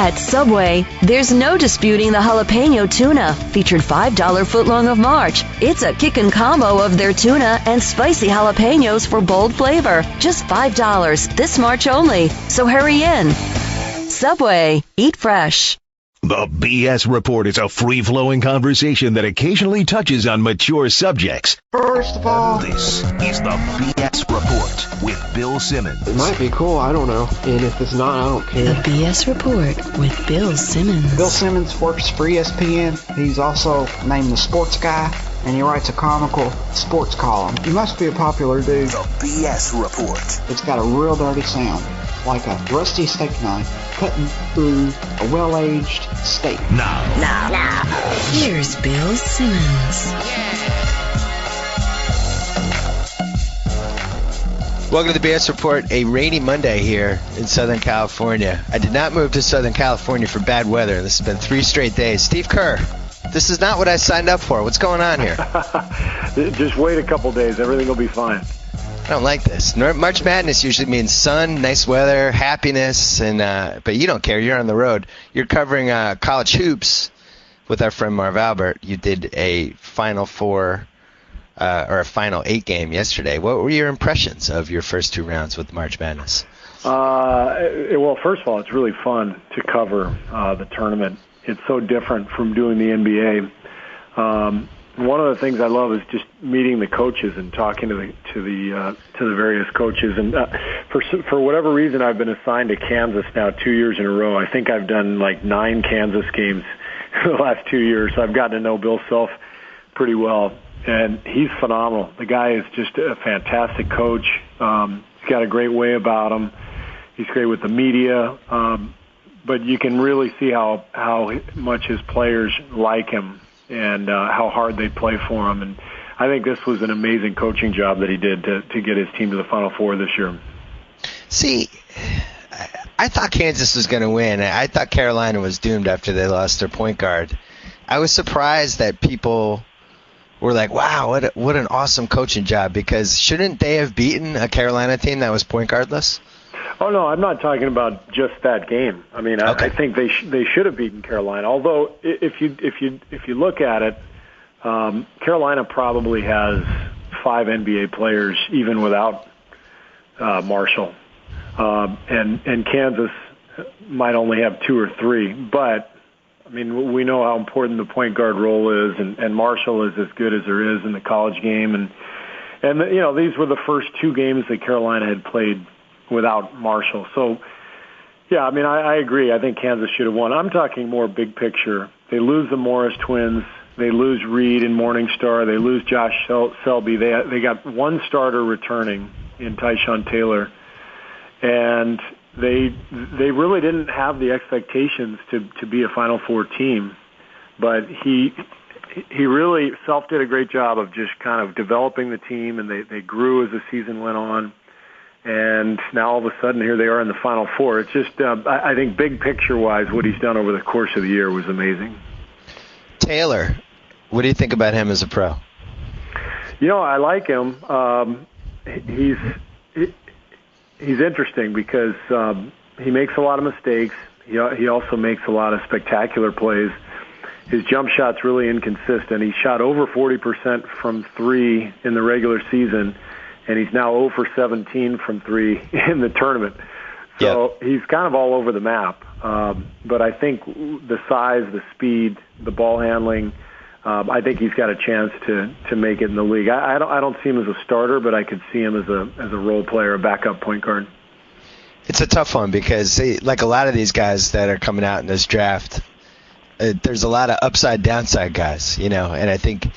At Subway, there's no disputing the jalapeno tuna, featured $5 footlong of March. It's a kickin' combo of their tuna and spicy jalapenos for bold flavor. Just $5 this March only. So hurry in. Subway, eat fresh. The BS Report is a free-flowing conversation that occasionally touches on mature subjects. First of all, This is the BS Report with Bill Simmons. it might be cool, I don't know. And if it's not, I don't The care. BS Report with Bill Simmons. Bill Simmons works for ESPN. He's also named the sports guy, and he writes a comical sports column. He must be a popular dude. The BS Report. It's got a real dirty sound, like a rusty steak knife cutting through a well-aged steak. Now. Here's Bill Simmons. Welcome to the BS Report, a rainy Monday here in Southern California. I did not move to Southern California for bad weather. This has been 3 straight days. Steve Kerr, this is not what I signed up for. What's going on here? Just wait a couple days. Everything will be fine. I don't like this. March Madness usually means sun, nice weather, happiness, and but you don't care. You're on the road. You're covering college hoops with our friend Marv Albert. You did a Final Four or a Final 8 game yesterday. What were your impressions of your first 2 rounds with March Madness? Well, first of all, it's really fun to cover the tournament. It's so different from doing the NBA. One of the things I love is just meeting the coaches and talking to the various coaches. And for whatever reason, I've been assigned to Kansas now 2 years in a row. I think I've done like 9 Kansas games the last 2 years. So I've gotten to know Bill Self pretty well, and he's phenomenal. The guy is just a fantastic coach. He's got a great way about him. He's great with the media, but you can really see how much his players like him and how hard they play for him. And I think this was an amazing coaching job that he did to get his team to the Final Four this year. See, I thought Kansas was going to win. I thought Carolina was doomed after they lost their point guard. I was surprised that people were like, wow, what an awesome coaching job, because shouldn't they have beaten a Carolina team that was point guardless? Oh, no, I'm not talking about just that game. I mean, Okay. I think they should have beaten Carolina. Although, if you look at it, Carolina probably has 5 NBA players even without Marshall, and Kansas might only have 2 or 3. But I mean, we know how important the point guard role is, and Marshall is as good as there is in the college game, and you know, these were the first 2 games that Carolina had played without Marshall. So, yeah, I mean, I agree. I think Kansas should have won. I'm talking more big picture. They lose the Morris twins. They lose Reed and Morningstar. They lose Josh Selby. They got 1 starter returning in Tyshawn Taylor, and they really didn't have the expectations to be a Final Four team. But he really Self did a great job of just kind of developing the team, and they grew as the season went on. And now all of a sudden, here they are in the Final Four. It's just, I think, big picture-wise, what he's done over the course of the year was amazing. Taylor, what do you think about him as a pro? You know, I like him. He's interesting because he makes a lot of mistakes. He also makes a lot of spectacular plays. His jump shot's really inconsistent. He shot over 40% from 3 in the regular season, and he's now 0 for 17 from 3 in the tournament. So He's kind of all over the map. But I think the size, the speed, the ball handling, I think he's got a chance to make it in the league. I don't see him as a starter, but I could see him as a role player, a backup point guard. It's a tough one because, like a lot of these guys that are coming out in this draft, there's a lot of upside downside guys, you know, and I think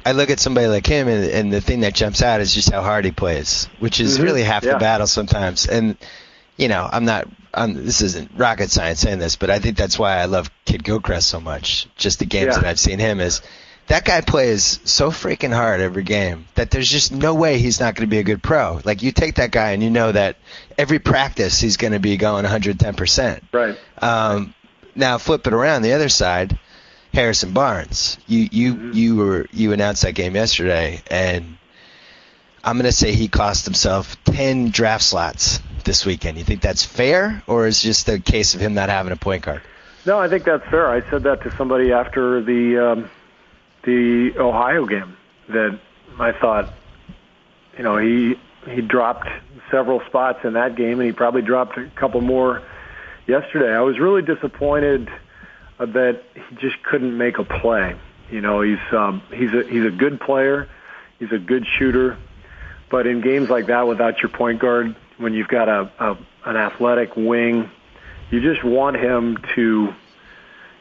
I look at somebody like him, and the thing that jumps out is just how hard he plays, which is really half the battle sometimes. And, you know, this isn't rocket science saying this, but I think that's why I love Kid Gilchrist so much. Just the games that I've seen him is that guy plays so freaking hard every game that there's just no way he's not going to be a good pro. Like, you take that guy and you know that every practice he's going to be going 110%. Right. Now flip it around the other side. Harrison Barnes, you announced that game yesterday, and I'm going to say he cost himself 10 draft slots this weekend. You think that's fair, or is it just a case of him not having a point guard? No, I think that's fair. I said that to somebody after the Ohio game, that I thought, he dropped several spots in that game, and he probably dropped a couple more yesterday. I was really disappointed that he just couldn't make a play. He's a good player, he's a good shooter, but in games like that without your point guard, when you've got an athletic wing, you just want him to,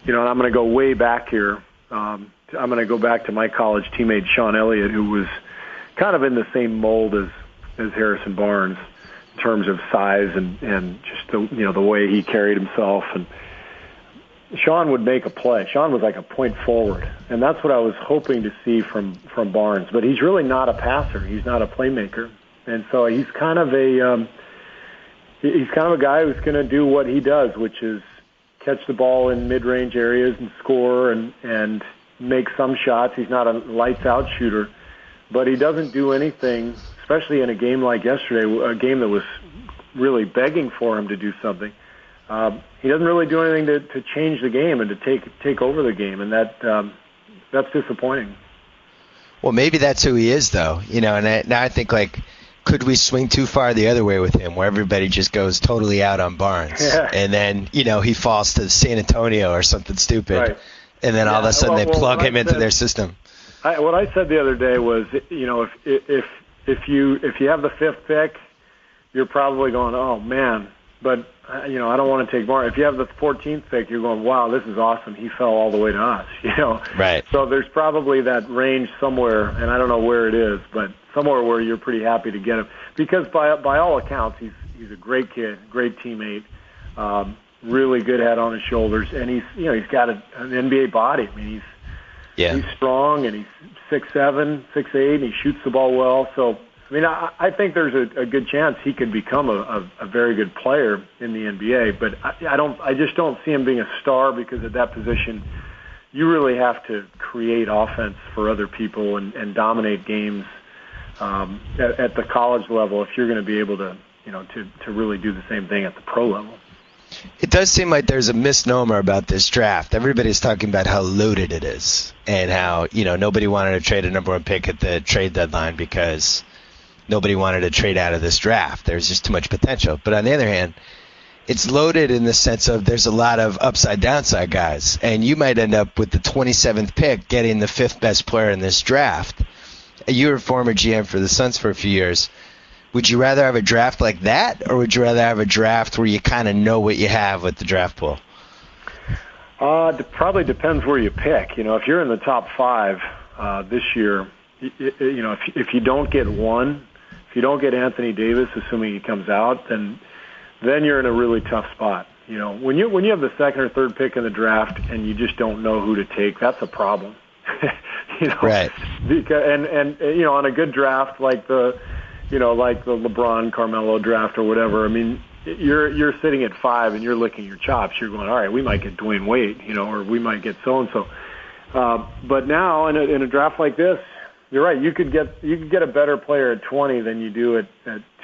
and I'm going to go way back here. I'm going to go back to my college teammate Sean Elliott, who was kind of in the same mold as Harrison Barnes in terms of size and just the way he carried himself. And Sean would make a play. Sean was like a point forward, and that's what I was hoping to see from Barnes. But he's really not a passer. He's not a playmaker, and so he's kind of a guy who's going to do what he does, which is catch the ball in mid-range areas and score and make some shots. He's not a lights-out shooter, but he doesn't do anything, especially in a game like yesterday, a game that was really begging for him to do something. He doesn't really do anything to change the game and to take over the game, and that's disappointing. Well, maybe that's who he is, though. And now I think, could we swing too far the other way with him, where everybody just goes totally out on Barnes, and then he falls to San Antonio or something stupid, right. And then all of a sudden they plug him into their system. What I said the other day was, if you have the fifth pick, you're probably going, oh man, but I don't want to take Barnes. If you have the 14th pick, you're going, wow, this is awesome. He fell all the way to us, Right. So there's probably that range somewhere, and I don't know where it is, but somewhere where you're pretty happy to get him, because by all accounts, he's a great kid, great teammate, really good head on his shoulders, and he's got an NBA body. I mean, he's strong, and he's 6'7", 6'8", and he shoots the ball well. So I mean, I think there's a good chance he could become a very good player in the NBA, but I just don't see him being a star, because at that position, you really have to create offense for other people and dominate games at the college level if you're going to be able to really do the same thing at the pro level. It does seem like there's a misnomer about this draft. Everybody's talking about how loaded it is, and how nobody wanted to trade a number one pick at the trade deadline because nobody wanted to trade out of this draft. There's just too much potential. But on the other hand, it's loaded in the sense of there's a lot of upside-downside guys, and you might end up with the 27th pick getting the fifth best player in this draft. You were a former GM for the Suns for a few years. Would you rather have a draft like that, or would you rather have a draft where you kind of know what you have with the draft pool? It probably depends where you pick. If you're in the top 5 this year, if you don't get one, if you don't get Anthony Davis, assuming he comes out, then you're in a really tough spot. When you have the second or third pick in the draft and you just don't know who to take, that's a problem. Right. Because, and on a good draft like the LeBron Carmelo draft or whatever, I mean, you're sitting at 5 and you're licking your chops. You're going, all right, we might get Dwayne Wade, or we might get so and so. But now in a draft like this, you're right. You could get a better player at 20 than you do at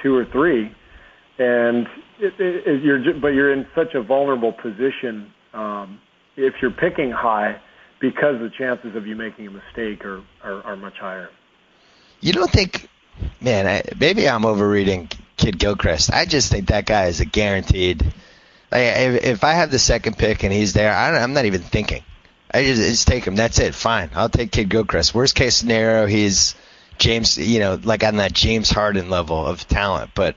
2 or 3, and you're in such a vulnerable position if you're picking high, because the chances of you making a mistake are much higher. You don't think, man? Maybe I'm overreading Kid Gilchrist. I just think that guy is a guaranteed. If I have the second pick and he's there, I'm not even thinking. I just take him. That's it. Fine. I'll take Kid Gilchrist. Worst case scenario, he's James, like on that James Harden level of talent. But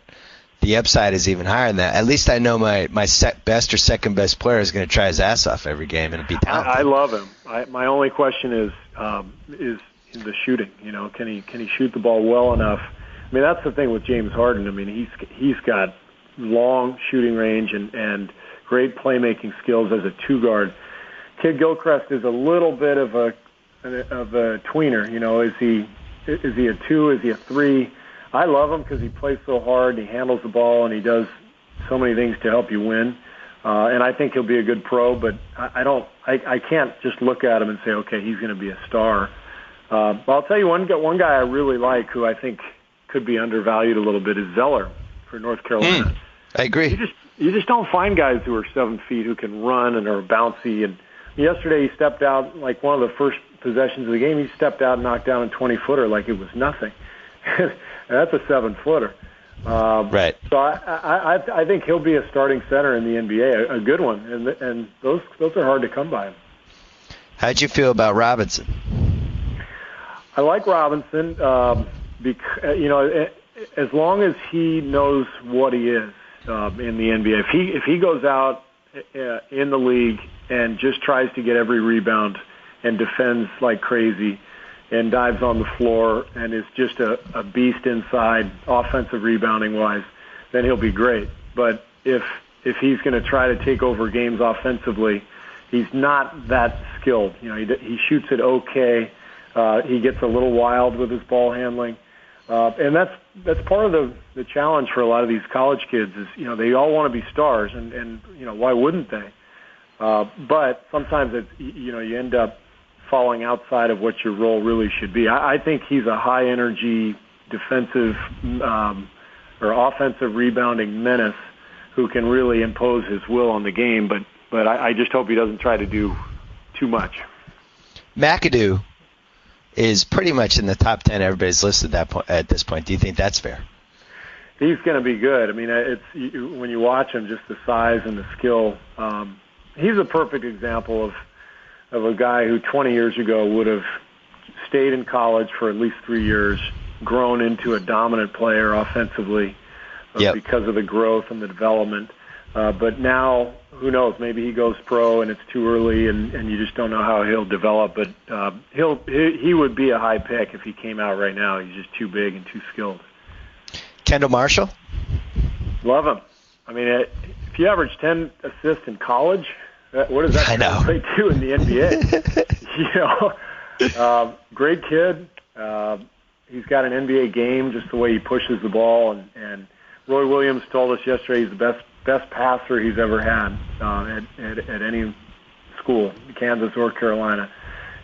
the upside is even higher than that. At least I know my best or second best player is going to try his ass off every game and be talented. I love him. My only question is the shooting. Can he shoot the ball well enough? I mean, that's the thing with James Harden. I mean, he's got long shooting range and great playmaking skills as a 2-guard. Kid Gilchrist is a little bit of a tweener. Is he a 2? Is he a 3? I love him because he plays so hard, and he handles the ball, and he does so many things to help you win. And I think he'll be a good pro, but I can't just look at him and say, okay, he's going to be a star. But I'll tell you one guy I really like, who I think could be undervalued a little bit, is Zeller for North Carolina. I agree. You just don't find guys who are 7 feet who can run and are bouncy. And yesterday he stepped out, like one of the first possessions of the game, he stepped out and knocked down a 20-footer like it was nothing. That's a 7-footer. Right. So I think he'll be a starting center in the NBA, a good one, and those are hard to come by. How'd you feel about Robinson? I like Robinson because as long as he knows what he is in the NBA. If he goes out in the league and just tries to get every rebound and defends like crazy and dives on the floor and is just a beast inside, offensive rebounding wise, then he'll be great. But if he's going to try to take over games offensively, he's not that skilled. He shoots it okay. He gets a little wild with his ball handling. And that's part of the challenge for a lot of these college kids is, they all want to be stars and why wouldn't they? But sometimes you end up falling outside of what your role really should be. I think he's a high energy defensive or offensive rebounding menace who can really impose his will on the game. But I just hope he doesn't try to do too much. McAdoo is pretty much in the top 10 everybody's listed at this point. Do you think that's fair? He's going to be good. I mean, when you watch him, just the size and the skill. He's a perfect example of a guy who 20 years ago would have stayed in college for at least 3 years, grown into a dominant player offensively because of the growth and the development. But now, who knows, maybe he goes pro and it's too early and you just don't know how he'll develop. But he would be a high pick if he came out right now. He's just too big and too skilled. Kendall Marshall? Love him. I mean, if you average 10 assists in college, what does that translate to in the NBA? Great kid. He's got an NBA game, just the way he pushes the ball. And Roy Williams told us yesterday he's the best passer he's ever had at any school, Kansas or Carolina.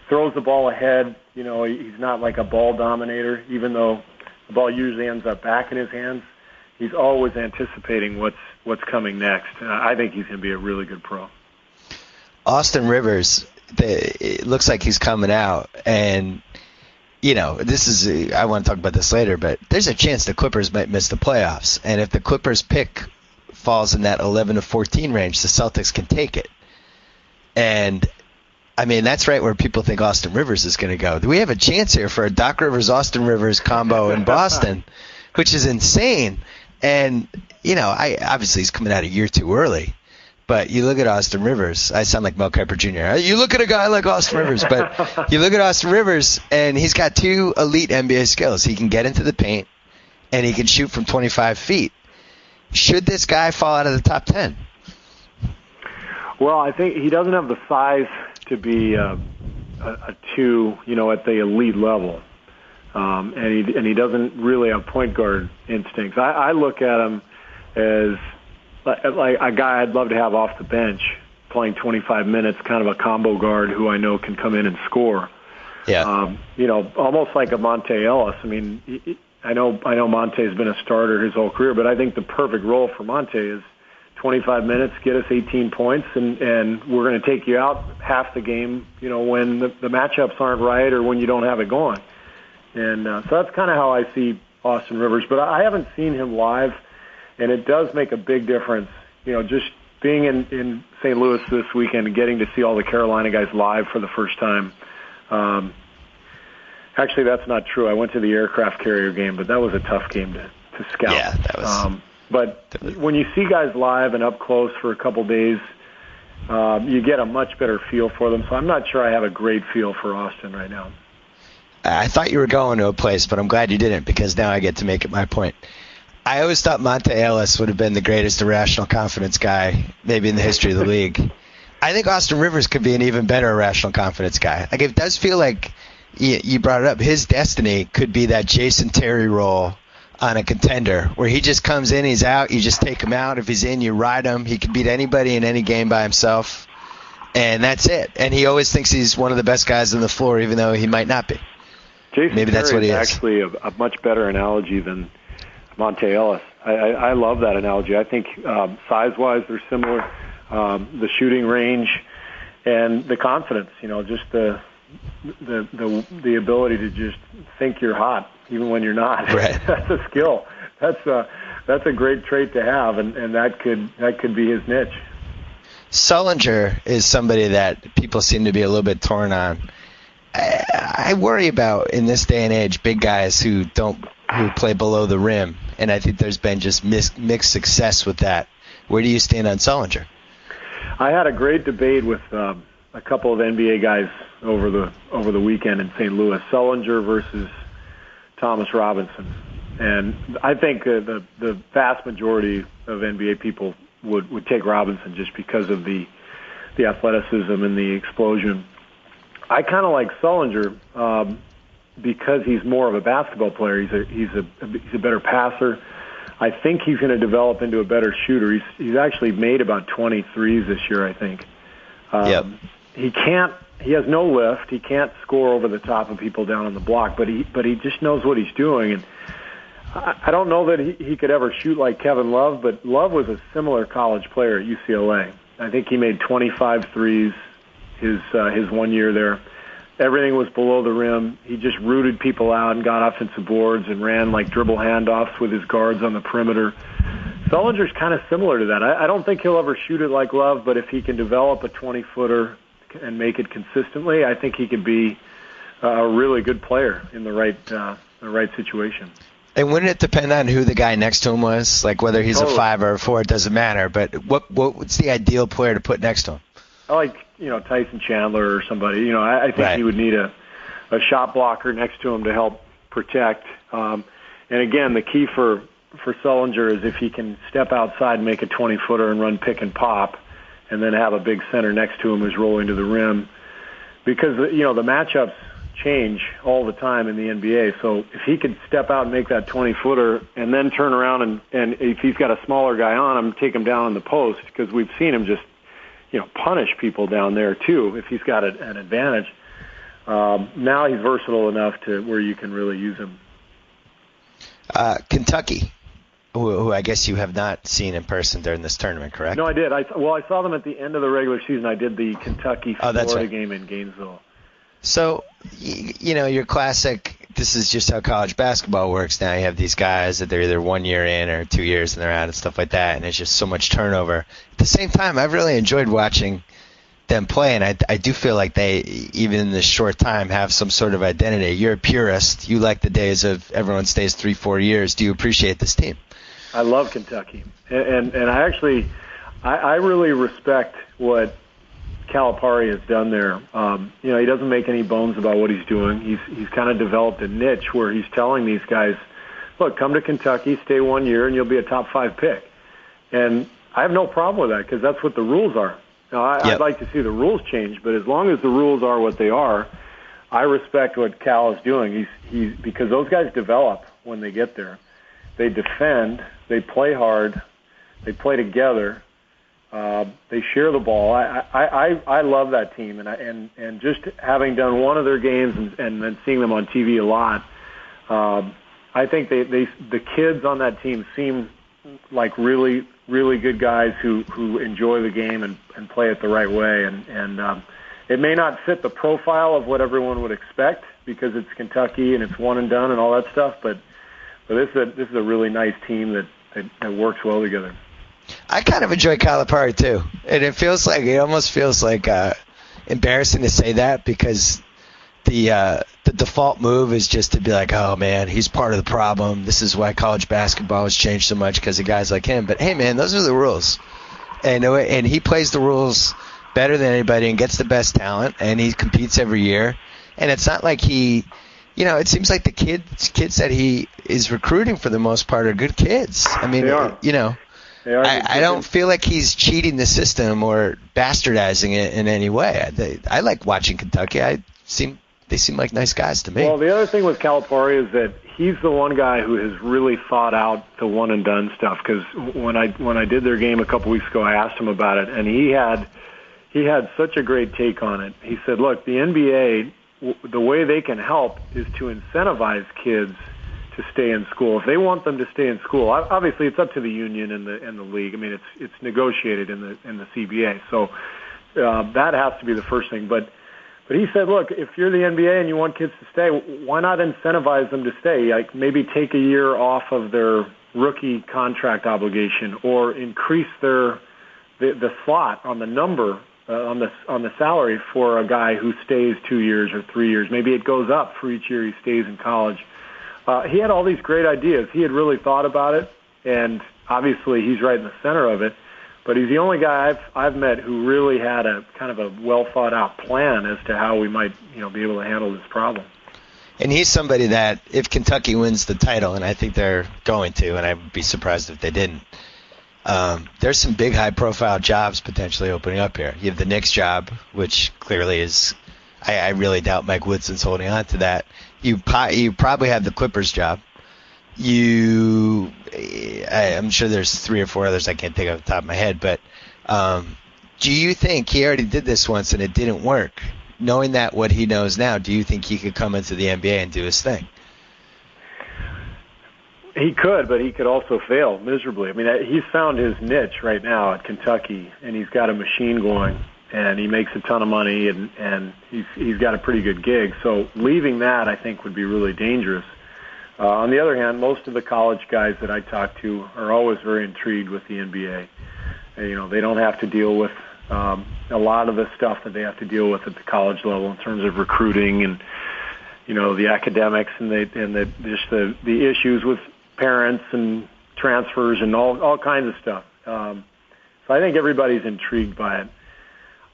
Throws the ball ahead. He's not like a ball dominator, even though the ball usually ends up back in his hands. He's always anticipating what's coming next. I think he's going to be a really good pro. Austin Rivers, it looks like he's coming out, and I want to talk about this later, but there's a chance the Clippers might miss the playoffs, and if the Clippers pick falls in that 11 to 14 range, the Celtics can take it. And I mean, that's right where people think Austin Rivers is going to go. We have a chance here for a Doc Rivers Austin Rivers combo in Boston, which is insane. And obviously he's coming out a year too early. But you look at Austin Rivers. I sound like Mel Kiper Jr. You look at a guy like Austin Rivers, but you look at Austin Rivers, and he's got 2 elite NBA skills. He can get into the paint, and he can shoot from 25 feet. Should this guy fall out of the top 10? Well, I think he doesn't have the size to be a 2, at the elite level, and he doesn't really have point guard instincts. I look at him as like a guy I'd love to have off the bench playing 25 minutes, kind of a combo guard who I know can come in and score. Yeah. Almost like a Monte Ellis. I mean, I know Monte's been a starter his whole career, but I think the perfect role for Monte is 25 minutes, get us 18 points, and we're going to take you out half the game, when the matchups aren't right or when you don't have it going. And so that's kind of how I see Austin Rivers. But I haven't seen him live, and it does make a big difference. Just being in St. Louis this weekend and getting to see all the Carolina guys live for the first time. Actually, that's not true. I went to the aircraft carrier game, but that was a tough game to scout. Yeah, that was. But when you see guys live and up close for a couple days, you get a much better feel for them. So I'm not sure I have a great feel for Austin right now. I thought you were going to a place, but I'm glad you didn't, because now I get to make it my point. I always thought Monte Ellis would have been the greatest irrational confidence guy maybe in the history of the league. I think Austin Rivers could be an even better irrational confidence guy. Like, it does feel like you brought it up. His destiny could be that Jason Terry role on a contender where he just comes in, he's out, you just take him out. If he's in, you ride him. He can beat anybody in any game by himself, and that's it. And he always thinks he's one of the best guys on the floor, even though he might not be. Jason Maybe that's Terry what he is is. Actually a much better analogy than Monte Ellis. I love that analogy. I think size-wise they're similar. The shooting range and the confidence, just the ability to just think you're hot even when you're not. Right. That's a skill. That's a great trait to have, and that could be his niche. Sullinger is somebody that people seem to be a little bit torn on. I worry about in this day and age big guys who play below the rim, and I think there's been just mixed success with that. Where do you stand on Sullinger? I had a great debate with a couple of NBA guys over the weekend in St. Louis. Sullinger versus Thomas Robinson, and I think the vast majority of NBA people would take Robinson just because of the athleticism and the explosion. I kind of like Sullinger because he's more of a basketball player. He's a better passer. I think he's going to develop into a better shooter. He's actually made about 23s this year, I think. Yep. He has no lift. He can't score over the top of people down on the block, but he just knows what he's doing. And I don't know that he could ever shoot like Kevin Love, but Love was a similar college player at UCLA. I think he made 25 threes his 1 year there. Everything was below the rim. He just rooted people out and got offensive boards and ran like dribble handoffs with his guards on the perimeter. Sullinger's kind of similar to that. I don't think he'll ever shoot it like Love, but if he can develop a 20-footer and make it consistently, I think he could be a really good player in the right situation. And wouldn't it depend on who the guy next to him was? Like whether he's Totally. a 5 or a 4, it doesn't matter. But what's the ideal player to put next to him? I like, Tyson Chandler or somebody. I think Right. he would need a shot blocker next to him to help protect. And again, the key for Sullinger is if he can step outside and make a 20-footer and run pick and pop, and then have a big center next to him who's rolling to the rim. Because, the matchups change all the time in the NBA. So if he could step out and make that 20-footer and then turn around and if he's got a smaller guy on him, take him down in the post, because we've seen him just punish people down there too if he's got an advantage. Now he's versatile enough to where you can really use him. Kentucky, who I guess you have not seen in person during this tournament, correct? No, I did. I saw them at the end of the regular season. I did the Kentucky-Florida right. game in Gainesville. So, your classic, this is just how college basketball works now. You have these guys that they're either 1 year in or 2 years and they're out and stuff like that, and it's just so much turnover. At the same time, I've really enjoyed watching them play, and I do feel like they, even in this short time, have some sort of identity. You're a purist. You like the days of everyone stays 3-4 years. Do you appreciate this team? I love Kentucky, and I actually I really respect what Calipari has done there. He doesn't make any bones about what he's doing. He's kind of developed a niche where he's telling these guys, look, come to Kentucky, stay 1 year, and you'll be a top 5 pick. And I have no problem with that because that's what the rules are. Now, I'd like to see the rules change, but as long as the rules are what they are, I respect what Cal is doing. He's because those guys develop when they get there. They defend, they play hard, they play together. They share the ball. I love that team, and just having done one of their games and then seeing them on TV a lot, I think the kids on that team seem like really, really good guys who enjoy the game and play it the right way. And it may not fit the profile of what everyone would expect because it's Kentucky and it's one and done and all that stuff, but this is a really nice team that works well together. I kind of enjoy Calipari too, and it almost feels like embarrassing to say that because the default move is just to be like, oh man, he's part of the problem. This is why college basketball has changed so much because of guys like him. But hey man, those are the rules, and he plays the rules better than anybody and gets the best talent, and he competes every year. And it's not like he, it seems like the kids that he is recruiting for the most part are good kids. I mean, they are. I don't feel like he's cheating the system or bastardizing it in any way. I like watching Kentucky. They seem like nice guys to me. Well, the other thing with Calipari is that he's the one guy who has really thought out the one and done stuff. Because when I did their game a couple weeks ago, I asked him about it, and he had such a great take on it. He said, "Look, the NBA, the way they can help is to incentivize kids to stay in school. If they want them to stay in school, obviously it's up to the union and the league. I mean, it's negotiated in the CBA, so that has to be the first thing. But he said, look, if you're the NBA and you want kids to stay, why not incentivize them to stay? Like maybe take a year off of their rookie contract obligation, or increase the slot on the number on the salary for a guy who stays 2 years or 3 years. Maybe it goes up for each year he stays in college. He had all these great ideas. He had really thought about it, and obviously he's right in the center of it. But he's the only guy I've met who really had a kind of a well thought out plan as to how we might be able to handle this problem. And he's somebody that if Kentucky wins the title, and I think they're going to, and I would be surprised if they didn't, there's some big high-profile jobs potentially opening up here. You have the Knicks job, which clearly is – I really doubt Mike Woodson's holding on to that. You probably have the Clippers job. I'm sure there's 3 or 4 others I can't think of off the top of my head. But do you think he already did this once and it didn't work? Knowing that what he knows now, do you think he could come into the NBA and do his thing? He could, but he could also fail miserably. I mean, he's found his niche right now at Kentucky, and he's got a machine going, and he makes a ton of money, and he's got a pretty good gig. So leaving that, I think, would be really dangerous. On the other hand, most of the college guys that I talk to are always very intrigued with the NBA. And, they don't have to deal with a lot of the stuff that they have to deal with at the college level in terms of recruiting and, the academics and the issues with parents and transfers and all kinds of stuff. So I think everybody's intrigued by it.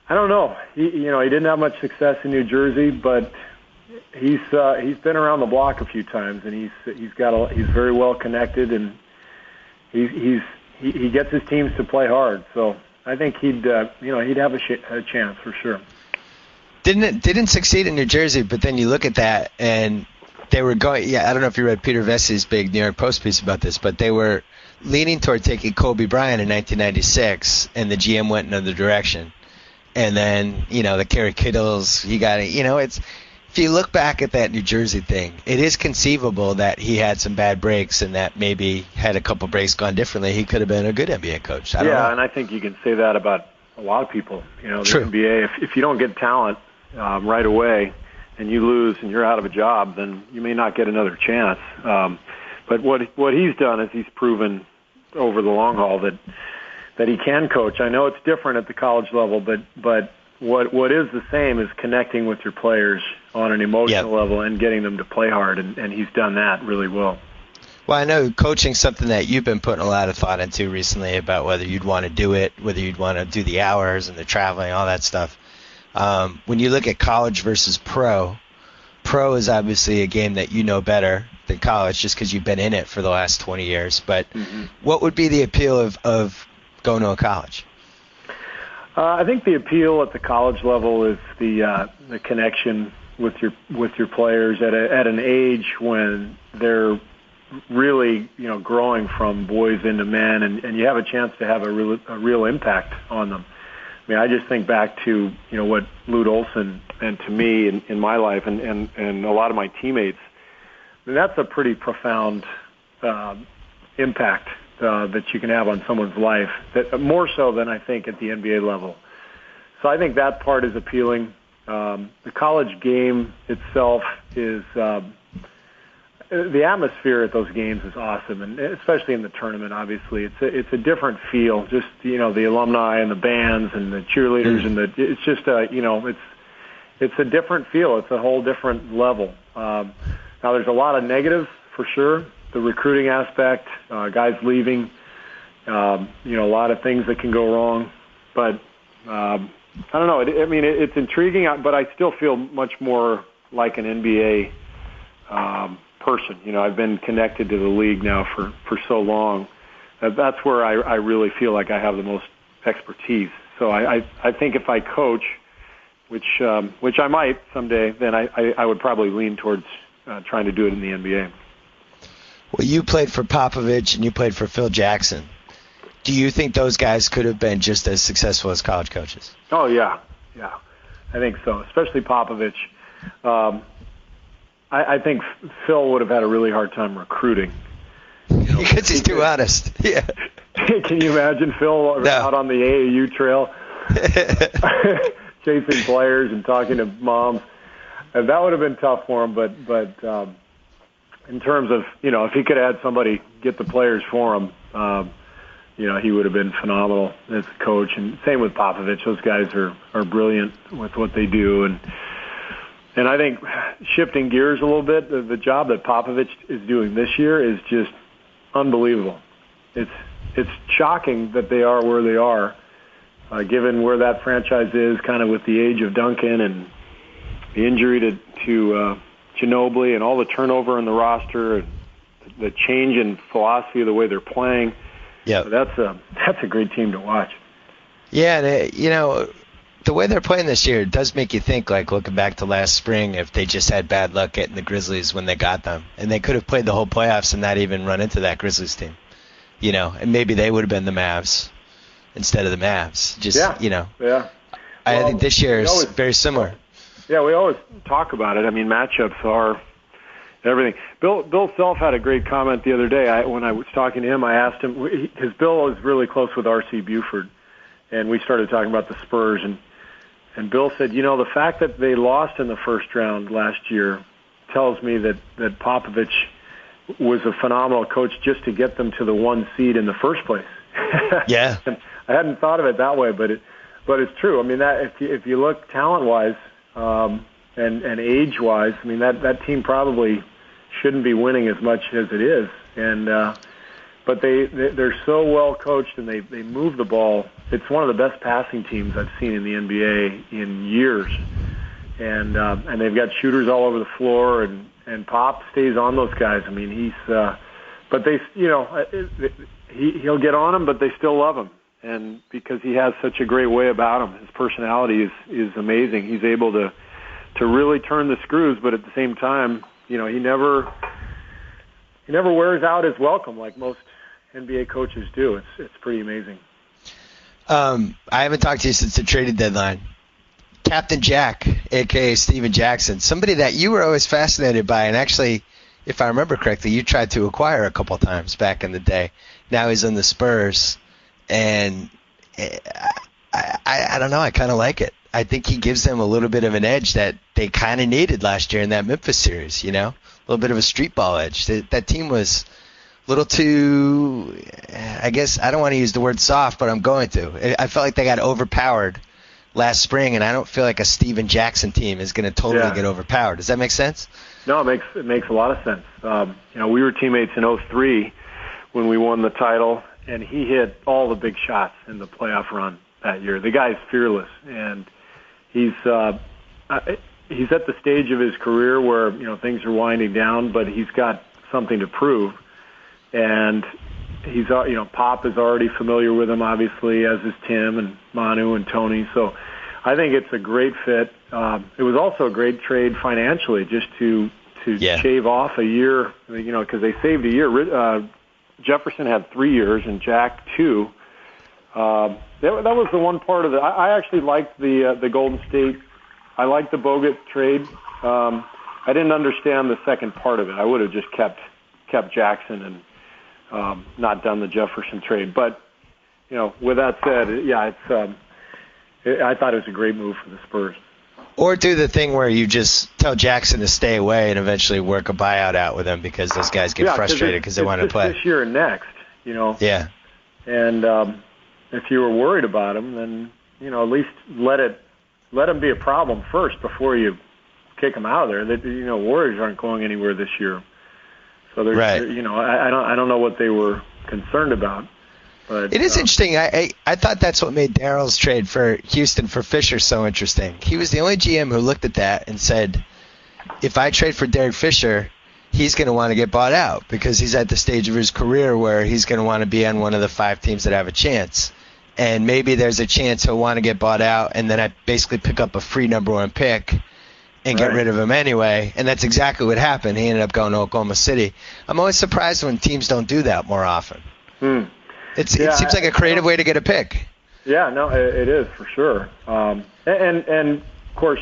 I don't know. He didn't have much success in New Jersey, but he's been around the block a few times, and he's very well connected, and he gets his teams to play hard. So I think he'd have a chance for sure. Didn't succeed in New Jersey, but then you look at that and they were going. Yeah, I don't know if you read Peter Vessi's big New York Post piece about this, but they were leaning toward taking Kobe Bryant in 1996, and the GM went another direction. And then the Kerry Kittles, he got it. It's if you look back at that New Jersey thing, it is conceivable that he had some bad breaks, and that maybe had a couple breaks gone differently, he could have been a good NBA coach. I don't know. And I think you can say that about a lot of people. The True. NBA, if you don't get talent right away, and you lose and you're out of a job, then you may not get another chance. But what he's done is he's proven over the long haul that he can coach. I know it's different at the college level, but what is the same is connecting with your players on an emotional level and getting them to play hard, and he's done that really well. Well, I know coaching's something that you've been putting a lot of thought into recently about whether you'd want to do it, whether you'd want to do the hours and the traveling, all that stuff. When you look at college versus pro is obviously a game that you know better than college just because you've been in it for the last 20 years. But what would be the appeal of going to a college? I think the appeal at the college level is the connection with your players at an age when they're really growing from boys into men, and you have a chance to have a real impact on them. I mean, I just think back to what Lute Olson meant to me in my life and a lot of my teammates. I mean, that's a pretty profound impact that you can have on someone's life, that more so than I think at the NBA level. So I think that part is appealing. The college game itself is the atmosphere at those games is awesome, and especially in the tournament. Obviously, it's a different feel. Just the alumni and the bands and the cheerleaders and it's just it's a different feel. It's a whole different level. Now there's a lot of negatives for sure. The recruiting aspect, guys leaving, a lot of things that can go wrong. But I don't know. It's intriguing, but I still feel much more like an NBA person. I've been connected to the league now for so long. That's where I really feel like I have the most expertise. So I think if I coach, which I might someday, then I would probably lean towards trying to do it in the NBA. Well, you played for Popovich and you played for Phil Jackson. Do you think those guys could have been just as successful as college coaches? Oh, yeah. I think so, especially Popovich. I think Phil would have had a really hard time recruiting. Because he's too honest. Yeah. Can you imagine Phil out on the AAU trail chasing players and talking to moms? And that would have been tough for him, but in terms of, if he could have had somebody get the players for him, he would have been phenomenal as a coach. And same with Popovich. Those guys are brilliant with what they do. And I think shifting gears a little bit, the job that Popovich is doing this year is just unbelievable. It's shocking that they are where they are, given where that franchise is, kind of with the age of Duncan and the injury to Ginobili and all the turnover in the roster, and the change in philosophy of the way they're playing. Yeah, so that's a great team to watch. Yeah, the way they're playing this year does make you think, like looking back to last spring, if they just had bad luck getting the Grizzlies when they got them, and they could have played the whole playoffs and not even run into that Grizzlies team, and maybe they would have been the Mavs instead of the Mavs. Yeah. I think this year is very similar. Yeah, we always talk about it. I mean, matchups are everything. Bill Self had a great comment the other day. When I was talking to him, I asked him, because Bill is really close with R.C. Buford, and we started talking about the Spurs, and Bill said, the fact that they lost in the first round last year tells me that Popovich was a phenomenal coach just to get them to the 1 seed in the first place. Yeah. I hadn't thought of it that way, but it's true. I mean, that if you look talent-wise and age-wise, I mean, that team probably shouldn't be winning as much as it is. And but they're so well coached, and they move the ball. It's one of the best passing teams I've seen in the NBA in years. And they've got shooters all over the floor, and Pop stays on those guys. I mean, but they, he'll get on them, but they still love him. And because he has such a great way about him, his personality is amazing. He's able to really turn the screws, but at the same time, he never wears out his welcome like most NBA coaches do. It's pretty amazing. I haven't talked to you since the trading deadline. Captain Jack, a.k.a. Steven Jackson, somebody that you were always fascinated by, and actually, if I remember correctly, you tried to acquire a couple times back in the day. Now he's in the Spurs, and I don't know, I kind of like it. I think he gives them a little bit of an edge that they kind of needed last year in that Memphis series, a little bit of a street ball edge. That team was a little too, I guess, I don't want to use the word soft, but I'm going to. I felt like they got overpowered last spring, and I don't feel like a Steven Jackson team is going to totally get overpowered. Does that make sense? No, it makes a lot of sense. We were teammates in 2003 when we won the title, and he hit all the big shots in the playoff run that year. The guy's fearless, and he's at the stage of his career where things are winding down, but he's got something to prove. And he's Pop is already familiar with him, obviously, as is Tim and Manu and Tony. So I think it's a great fit. It was also a great trade financially, just to shave off a year, because they saved a year. Jefferson had 3 years and Jack 2. That was the one part of it. I actually liked the Golden State. I liked the Bogut trade. I didn't understand the second part of it. I would have just kept Jackson and not done the Jefferson trade. But with that said, I thought it was a great move for the Spurs. Or do the thing where you just tell Jackson to stay away and eventually work a buyout out with him because those guys get frustrated because they want to play. This year and next, Yeah. And if you were worried about him, then at least let him be a problem first before you kick him out of there. Warriors aren't going anywhere this year, so there's I don't know what they were concerned about. But it is interesting. I thought that's what made Daryl's trade for Houston for Fisher so interesting. He was the only GM who looked at that and said, if I trade for Derek Fisher, he's going to want to get bought out because he's at the stage of his career where he's going to want to be on one of the 5 teams that have a chance. And maybe there's a chance he'll want to get bought out, and then I basically pick up a free number 1 pick and get rid of him anyway. And that's exactly what happened. He ended up going to Oklahoma City. I'm always surprised when teams don't do that more often. It seems like a creative way to get a pick. Yeah, no, it is for sure. And of course,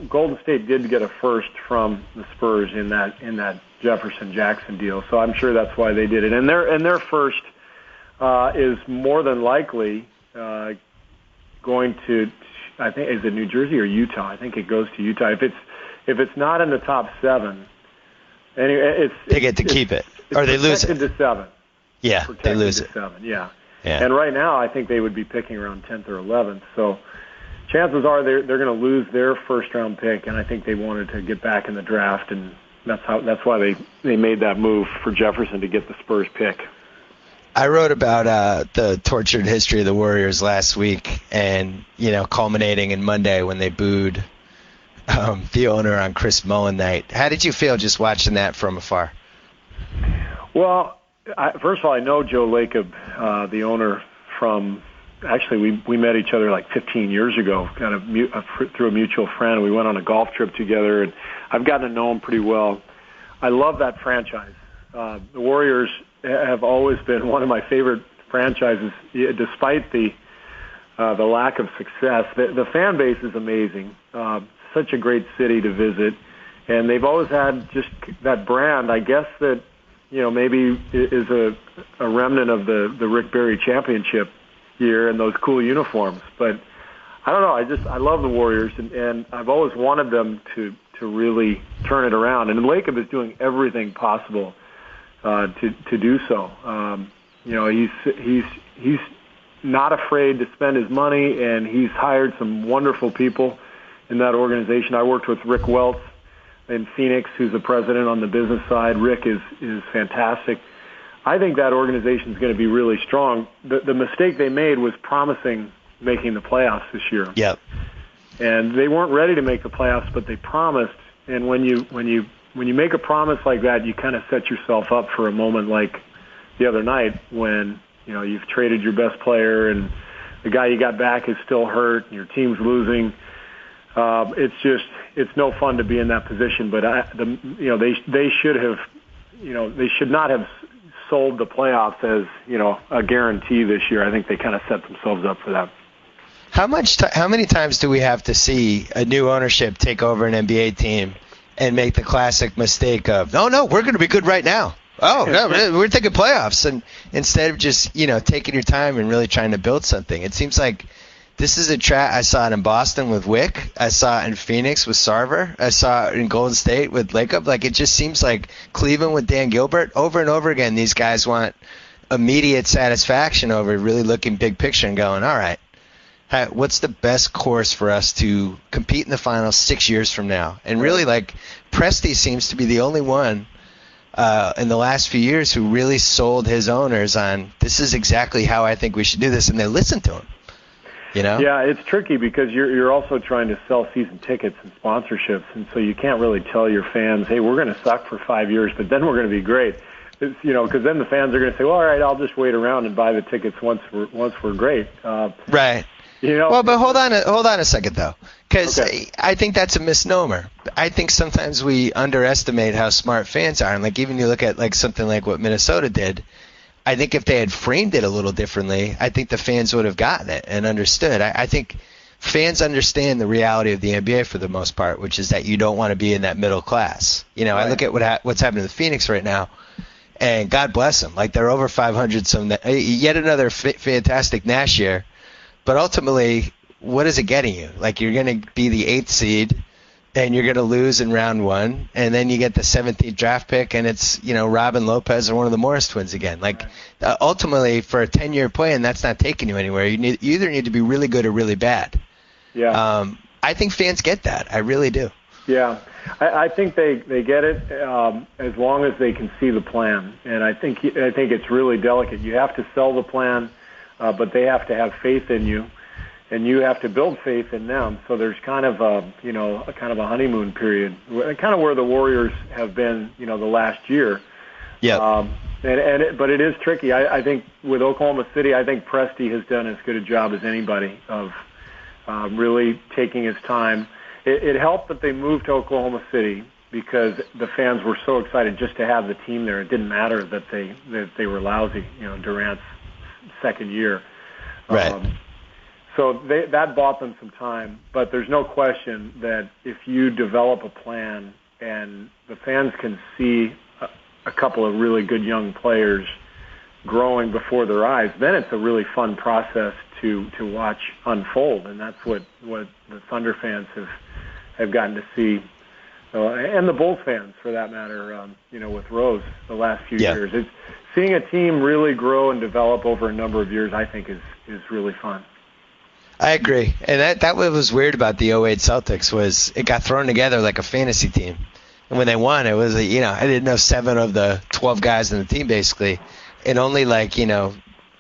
Golden State did get a first from the Spurs in that Jefferson-Jackson deal, so I'm sure that's why they did it. And their first is more than likely going to, I think, is it New Jersey or Utah? I think it goes to Utah. If it's not in the top 7, anyway, they get to keep it, or they lose it. Protected to 7. Yeah, they lose to it. 7. Yeah. Yeah. And right now, I think they would be picking around 10th or 11th. So chances are they're going to lose their first-round pick, and I think they wanted to get back in the draft, and that's why they made that move for Jefferson to get the Spurs pick. I wrote about the tortured history of the Warriors last week, and culminating in Monday when they booed the owner on Chris Mullin night. How did you feel just watching that from afar? Well, first of all, I know Joe Lacob, the owner, from actually we met each other like 15 years ago, kind of through a mutual friend. We went on a golf trip together, and I've gotten to know him pretty well. I love that franchise. The Warriors have always been one of my favorite franchises, despite the lack of success. The fan base is amazing. Such a great city to visit, and they've always had just that brand. I guess that maybe is a remnant of the Rick Barry championship year and those cool uniforms. But I don't know. I love the Warriors, and I've always wanted them to really turn it around. And Lacob is doing everything possible to do so. He's not afraid to spend his money, and he's hired some wonderful people in that organization. I worked with Rick Welts in Phoenix, who's the president on the business side. Rick is fantastic. I think that organization is going to be really strong. The mistake they made was promising making the playoffs this year. Yep. And they weren't ready to make the playoffs, but they promised. And when you make a promise like that, you kind of set yourself up for a moment like the other night when you've traded your best player and the guy you got back is still hurt and your team's losing. It's no fun to be in that position. But they should not have sold the playoffs as a guarantee this year. I think they kind of set themselves up for that. How many times do we have to see a new ownership take over an NBA team and make the classic mistake of, no, we're going to be good right now. Oh, no, we're thinking playoffs. And instead of just, taking your time and really trying to build something, it seems like this is a trap. I saw it in Boston with Wick. I saw it in Phoenix with Sarver. I saw it in Golden State with Lacob. Like, it just seems like Cleveland with Dan Gilbert. Over and over again, these guys want immediate satisfaction over really looking big picture and going, all right, what's the best course for us to compete in the finals 6 years from now? And really, Presti seems to be the only one in the last few years who really sold his owners on, this is exactly how I think we should do this, and they listened to him. Yeah, it's tricky because you're also trying to sell season tickets and sponsorships, and so you can't really tell your fans, hey, we're going to suck for 5 years, but then we're going to be great. Because then the fans are going to say, well, all right, I'll just wait around and buy the tickets once we're great. Right. Well, but hold on a second though, because I think that's a misnomer. I think sometimes we underestimate how smart fans are, and even you look at something like what Minnesota did. I think if they had framed it a little differently, I think the fans would have gotten it and understood. I think fans understand the reality of the NBA for the most part, which is that you don't want to be in that middle class. Right. I look at what's happening to Phoenix right now, and God bless them. They're over 500. Yet another fantastic Nash year. But ultimately, what is it getting you? You're going to be the 8th seed, and you're going to lose in round 1, and then you get the 17th draft pick, and it's, Robin Lopez or one of the Morris twins again. Ultimately, for a 10-year plan, that's not taking you anywhere. You either need to be really good or really bad. Yeah. I think fans get that. I really do. Yeah. I think they get it as long as they can see the plan. And I think it's really delicate. You have to sell the plan, but they have to have faith in you, and you have to build faith in them. So there's kind of a honeymoon period, kind of where the Warriors have been, the last year. Yeah. But it is tricky. I think with Oklahoma City, I think Presti has done as good a job as anybody of really taking his time. It helped that they moved to Oklahoma City because the fans were so excited just to have the team there. It didn't matter that they were lousy, Durant's second year. Right. that bought them some time. But there's no question that if you develop a plan and the fans can see a couple of really good young players growing before their eyes, then it's a really fun process to watch unfold, and that's what the Thunder fans have gotten to see, and the Bulls fans for that matter. With Rose the last few years, it's seeing a team really grow and develop over a number of years. I think is really fun. I agree, and that what was weird about the '08 Celtics was it got thrown together like a fantasy team, and when they won, it was I didn't know 7 of the 12 guys in the team basically, and only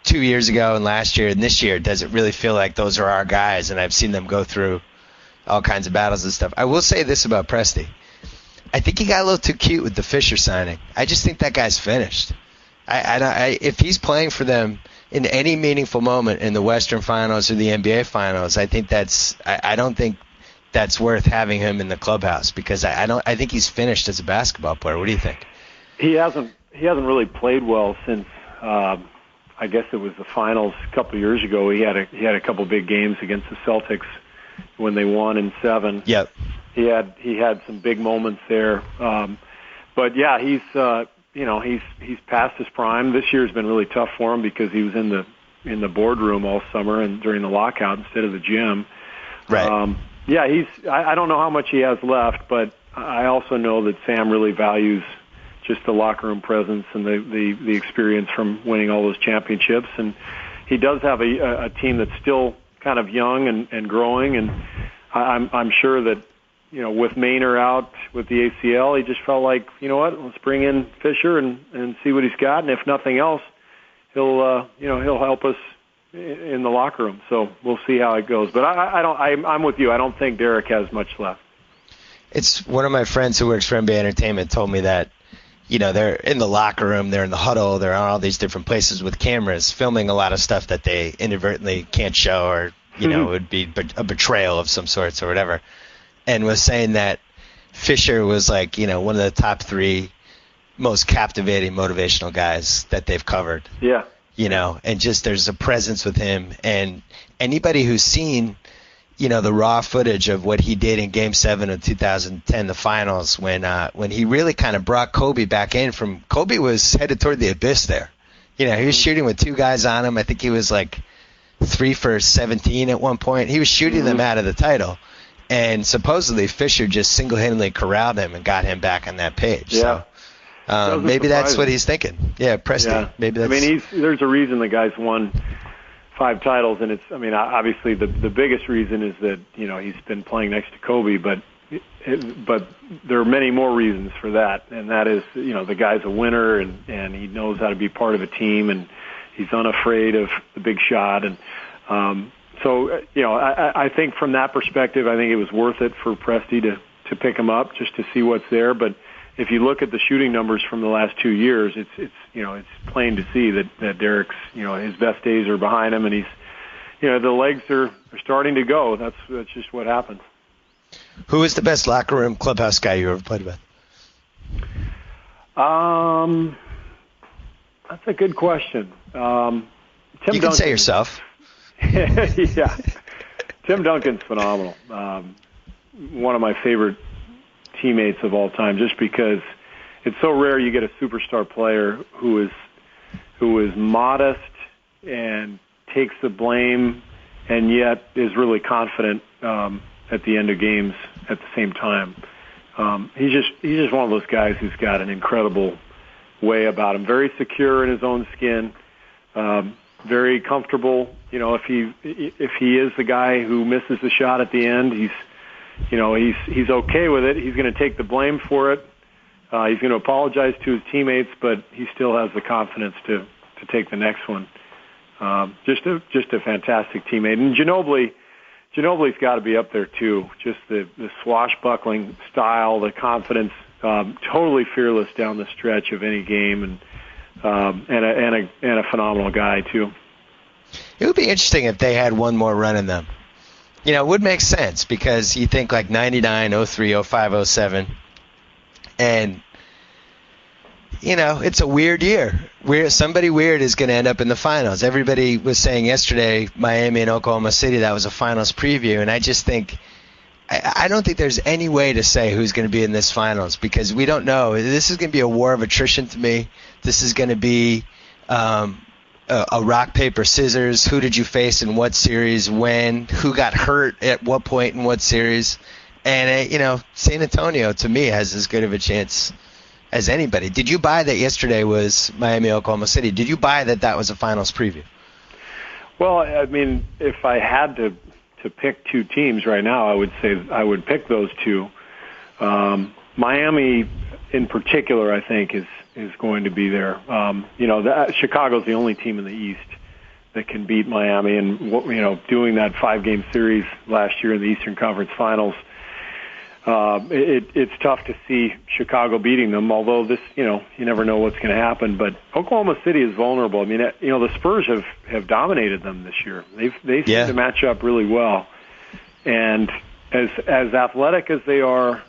2 years ago and last year and this year does it really feel like those are our guys, and I've seen them go through all kinds of battles and stuff. I will say this about Presti. I think he got a little too cute with the Fisher signing. I just think that guy's finished. If he's playing for them in any meaningful moment in the Western Finals or the NBA Finals, I think I don't think that's worth having him in the clubhouse, because I think he's finished as a basketball player. What do you think? He hasn't really played well since I guess it was the finals a couple of years ago. He had a couple big games against the Celtics when they won in 7. Yep. He had some big moments there. But yeah, he's past his prime. This year's been really tough for him because he was in the boardroom all summer and during the lockout instead of the gym. Right. I don't know how much he has left, but I also know that Sam really values just the locker room presence and the experience from winning all those championships. And he does have a team that's still kind of young and growing. And I'm sure that, with Maynard out with the ACL, he just felt like, let's bring in Fisher and see what he's got. And if nothing else, he'll help us in the locker room. So we'll see how it goes. But I'm with you. I don't think Derek has much left. It's one of my friends who works for NBA Entertainment told me that, they're in the locker room, they're in the huddle, they're on all these different places with cameras filming a lot of stuff that they inadvertently can't show, or, it would be a betrayal of some sorts or whatever. And was saying that Fisher was one of the top 3 most captivating motivational guys that they've covered. Yeah. And just there's a presence with him. And anybody who's seen, the raw footage of what he did in Game 7 of 2010, the finals, when he really kind of brought Kobe back in from – Kobe was headed toward the abyss there. He was shooting with 2 guys on him. I think he was 3 for 17 at one point. He was shooting them out of the title. And supposedly Fisher just single-handedly corralled him and got him back on that page. Yeah. So maybe that's what he's thinking. Yeah, Presti. Yeah. Maybe that's. There's a reason the guy's won 5 titles, and obviously the biggest reason is that he's been playing next to Kobe, but there are many more reasons for that, and that is the guy's a winner, and he knows how to be part of a team, and he's unafraid of the big shot, and I think from that perspective, I think it was worth it for Presti to pick him up just to see what's there. But if you look at the shooting numbers from the last 2 years, it's plain to see that Derek's his best days are behind him, and he's the legs are starting to go. That's just what happens. Who is the best locker room clubhouse guy you ever played with? That's a good question. Tim you can Duncan. Say yourself. Yeah, Tim Duncan's phenomenal. One of my favorite teammates of all time, just because it's so rare you get a superstar player who is modest and takes the blame, and yet is really confident at the end of games at the same time. He's just one of those guys who's got an incredible way about him. Very secure in his own skin. Very comfortable. If he is the guy who misses the shot at the end, he's okay with it. He's going to take the blame for it. He's going to apologize to his teammates, but he still has the confidence to take the next one. Just a fantastic teammate. And Ginobili's got to be up there too. Just the swashbuckling style, the confidence, totally fearless down the stretch of any game, and a phenomenal guy too. It would be interesting if they had one more run in them. It would make sense, because you think 99, 03, 05, 07, and it's a weird year. Somebody weird is going to end up in the finals. Everybody was saying yesterday, Miami and Oklahoma City, that was a finals preview. And I just think, I don't think there's any way to say who's going to be in this finals because we don't know. This is going to be a war of attrition to me. This is going to be a rock, paper, scissors. Who did you face in what series, when, who got hurt at what point in what series. And, San Antonio, to me, has as good of a chance as anybody. Did you buy that yesterday was Miami, Oklahoma City? Did you buy that was a finals preview? Well, I mean, if I had to pick two teams right now, I would say I would pick those two. Miami, in particular, I think is going to be there. Chicago's the only team in the East that can beat Miami, and doing that 5-game series last year in the Eastern Conference Finals. It's tough to see Chicago beating them, although this, you never know what's going to happen. But Oklahoma City is vulnerable. I mean, the Spurs have dominated them this year. They seem to match up really well. And as athletic as they are,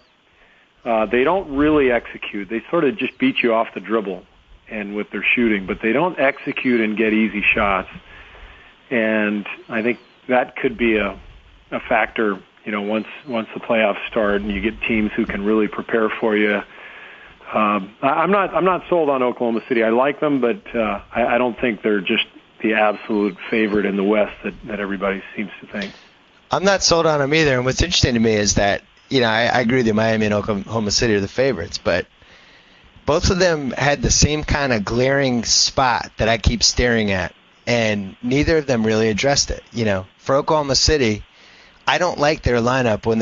they don't really execute. They sort of just beat you off the dribble and with their shooting, but they don't execute and get easy shots. And I think that could be a factor. Once the playoffs start and you get teams who can really prepare for you. I'm not sold on Oklahoma City. I like them, but I don't think they're just the absolute favorite in the West that everybody seems to think. I'm not sold on them either. And what's interesting to me is that, I agree with you, Miami and Oklahoma City are the favorites, but both of them had the same kind of glaring spot that I keep staring at, and neither of them really addressed it. For Oklahoma City, I don't like their lineup when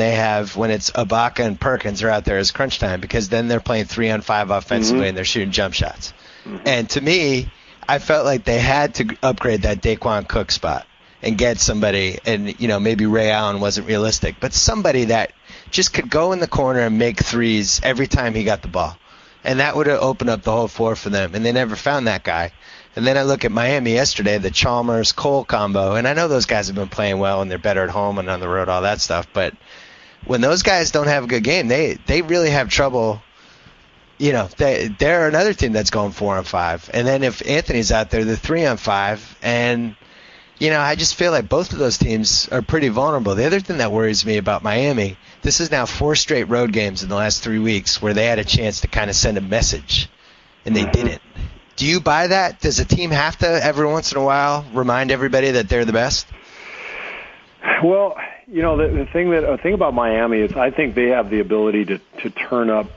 it's Ibaka and Perkins are out there as crunch time, because then they're playing 3-on-5 offensively and they're shooting jump shots. Mm-hmm. And to me, I felt like they had to upgrade that Daquan Cook spot and get somebody, and maybe Ray Allen wasn't realistic, but somebody that just could go in the corner and make threes every time he got the ball. And that would have opened up the whole floor for them, and they never found that guy. And then I look at Miami yesterday, the Chalmers-Cole combo, and I know those guys have been playing well and they're better at home and on the road, all that stuff. But when those guys don't have a good game, they really have trouble. They're another team that's going 4-on-5. And then if Anthony's out there, they're 3-on-5. And, I just feel like both of those teams are pretty vulnerable. The other thing that worries me about Miami, this is now 4 straight road games in the last 3 weeks where they had a chance to kind of send a message, and they didn't. Do you buy that? Does a team have to, every once in a while, remind everybody that they're the best? Well, the thing about Miami is I think they have the ability to turn up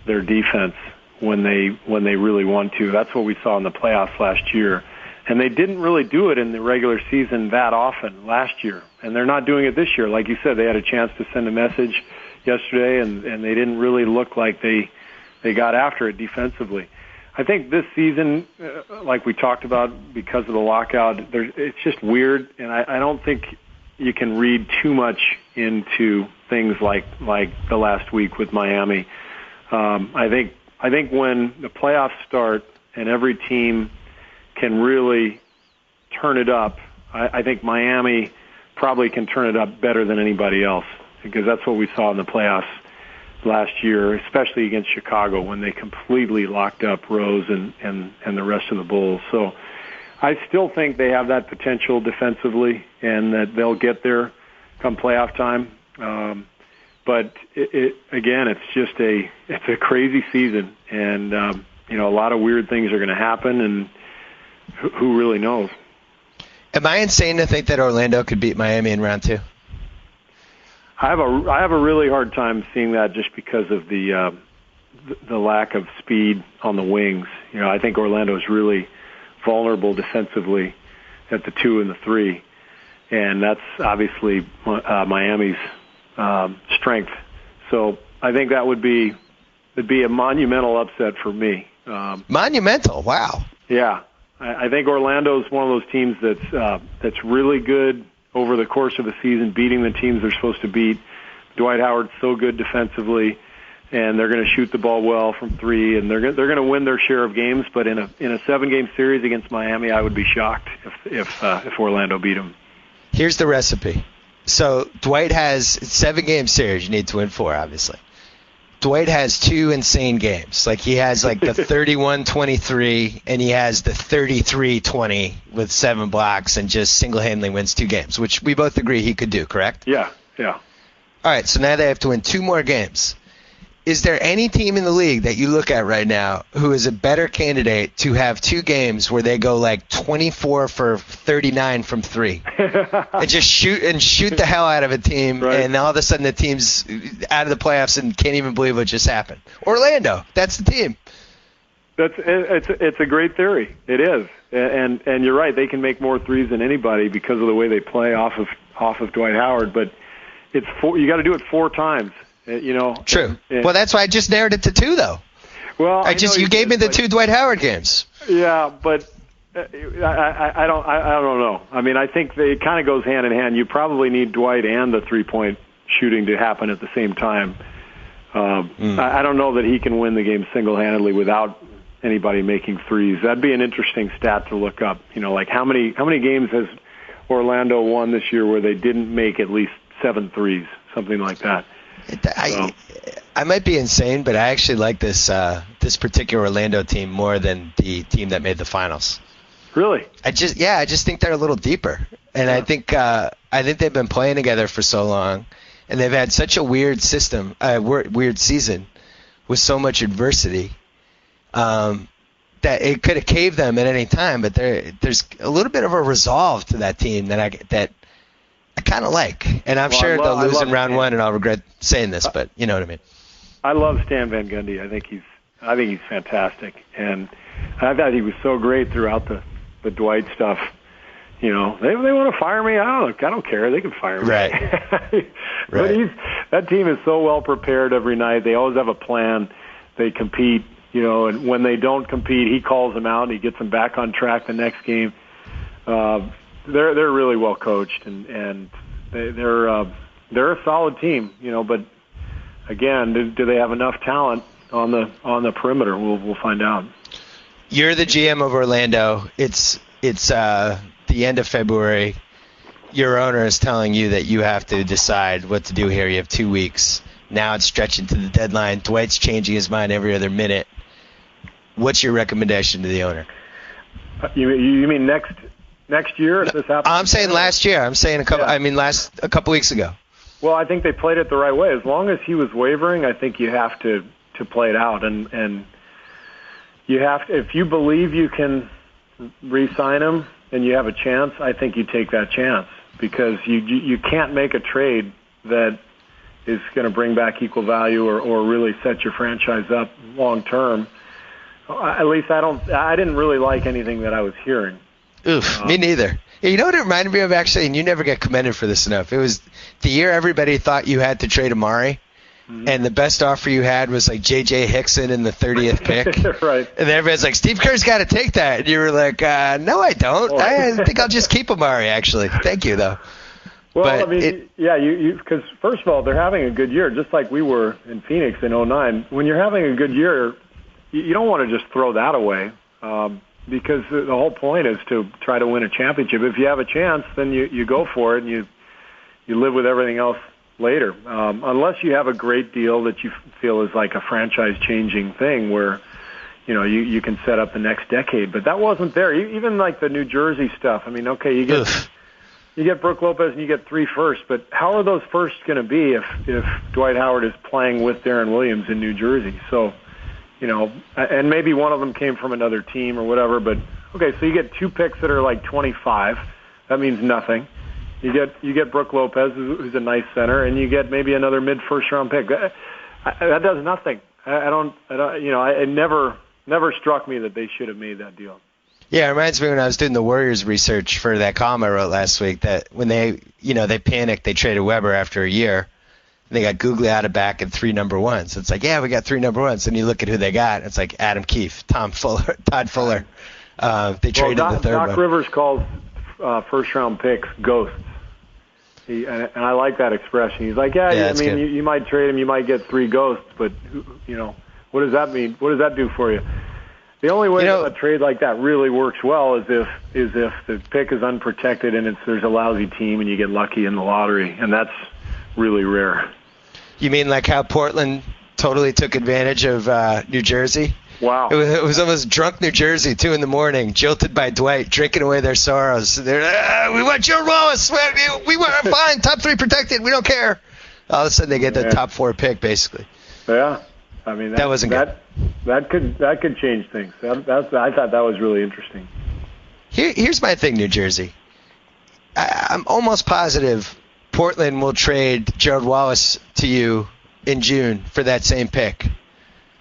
their defense when they really want to. That's what we saw in the playoffs last year. And they didn't really do it in the regular season that often last year. And they're not doing it this year. Like you said, they had a chance to send a message yesterday, and they didn't really look like they got after it defensively. I think this season, like we talked about, because of the lockout, it's just weird, and I don't think you can read too much into things like the last week with Miami. I think when the playoffs start and every team can really turn it up, I think Miami probably can turn it up better than anybody else, because that's what we saw in the playoffs last year, especially against Chicago, when they completely locked up Rose and the rest of the Bulls. So I still think they have that potential defensively, and that they'll get there come playoff time. But again, it's a crazy season, and a lot of weird things are going to happen, and who really knows? Am I insane to think that Orlando could beat Miami in round 2? I have a really hard time seeing that, just because of the lack of speed on the wings. I think Orlando is really vulnerable defensively at the 2 and the 3, and that's obviously Miami's strength. So I think that would be a monumental upset for me. Monumental? Wow. Yeah, I think Orlando is one of those teams that's really good over the course of the season, beating the teams they're supposed to beat. Dwight Howard's so good defensively, and they're going to shoot the ball well from 3, and they're going to win their share of games. But in a 7-game series against Miami, I would be shocked if Orlando beat them. Here's the recipe. So Dwight has 7-game series. You need to win 4, obviously. Dwight has two insane games. Like, he has like the 31-23 and he has the 33-20 with 7 blocks and just single-handedly wins 2 games, which we both agree he could do, correct? Yeah. All right, so now they have to win 2 more games. Is there any team in the league that you look at right now who is a better candidate to have 2 games where they go like 24 for 39 from 3 and just shoot the hell out of a team, right, and all of a sudden the team's out of the playoffs and can't even believe what just happened? Orlando, that's the team. It's a great theory. It is, and you're right. They can make more threes than anybody because of the way they play off of Dwight Howard. But you got to do it 4 times. True. Well, that's why I just narrowed it to 2, though. Well, you gave me the 2 Dwight Howard games. Yeah, but I don't know. I mean, I think it kind of goes hand in hand. You probably need Dwight and the 3-point shooting to happen at the same time. I don't know that he can win the game single-handedly without anybody making threes. That'd be an interesting stat to look up. Like how many games has Orlando won this year where they didn't make at least 7 threes, something like that. I might be insane, but I actually like this particular Orlando team more than the team that made the finals. Really? I just think they're a little deeper, and yeah. I think they've been playing together for so long, and they've had such a weird season with so much adversity that it could have caved them at any time. But there's a little bit of a resolve to that team that I kind of like, and I'm sure they'll lose in round 1, and I'll regret saying this, but you know what I mean. I love Stan Van Gundy. I think he's fantastic, and I thought he was so great throughout the Dwight stuff. They want to fire me. I don't care. They can fire me. Right. But that team is so well prepared every night. They always have a plan. They compete. And when they don't compete, he calls them out. And he gets them back on track the next game. They're really well coached, and they're a solid team, But again, do they have enough talent on the perimeter? We'll find out. You're the GM of Orlando. It's the end of February. Your owner is telling you that you have to decide what to do here. You have 2 weeks. Now it's stretching to the deadline. Dwight's changing his mind every other minute. What's your recommendation to the owner? You mean next year if this happens? I'm saying last year. I'm saying a couple weeks ago. Well, I think they played it the right way. As long as he was wavering, I think you have to play it out, and you have to, if you believe you can re-sign him and you have a chance, I think you take that chance, because you can't make a trade that is going to bring back equal value or really set your franchise up long term. At least I didn't really like anything that I was hearing. Oof, me neither. You know what it reminded me of, actually, and you never get commended for this enough? It was the year everybody thought you had to trade Amari, and the best offer you had was like J.J. Hickson in the 30th pick. Right. And everybody's like, Steve Kerr's got to take that. And you were like, no, I don't. I think I'll just keep Amari, actually. Thank you, though. Well, because first of all, they're having a good year, just like we were in Phoenix in 2009. When you're having a good year, you don't want to just throw that away. Because the whole point is to try to win a championship. If you have a chance, then you go for it, and you live with everything else later. Unless you have a great deal that you feel is like a franchise-changing thing where, you can set up the next decade. But that wasn't there. Even like the New Jersey stuff. I mean, okay, you get Brook Lopez and you get 3 firsts, but how are those firsts going to be if Dwight Howard is playing with Deron Williams in New Jersey? So, and maybe one of them came from another team or whatever, but okay, so you get 2 picks that are like 25. That means nothing. You get Brook Lopez, who's a nice center, and you get maybe another mid-first round pick. That does nothing. It never struck me that they should have made that deal. Yeah, it reminds me when I was doing the Warriors research for that column I wrote last week, that when they panicked, they traded Weber after a year. They got Gugliotta back and 3 number ones. It's like, yeah, we got 3 number ones. And you look at who they got. It's like Adam Keefe, Todd Fuller. They traded the third one. Doc Rivers calls first-round picks ghosts. And I like that expression. He's like, you might trade him, you might get 3 ghosts, but what does that mean? What does that do for you? The only way a trade like that really works well is if the pick is unprotected and there's a lousy team and you get lucky in the lottery, and that's really rare. You mean like how Portland totally took advantage of New Jersey. Wow. It was almost drunk New Jersey, 2 a.m, jilted by Dwight, drinking away their sorrows. They're, we want Joe Wallace. We want fine, top 3 protected. We don't care. All of a sudden, they get the top 4 pick, basically. Yeah. I mean, that wasn't good. That could change things. I thought that was really interesting. Here's my thing, New Jersey. I'm almost positive Portland will trade Gerald Wallace to you in June for that same pick.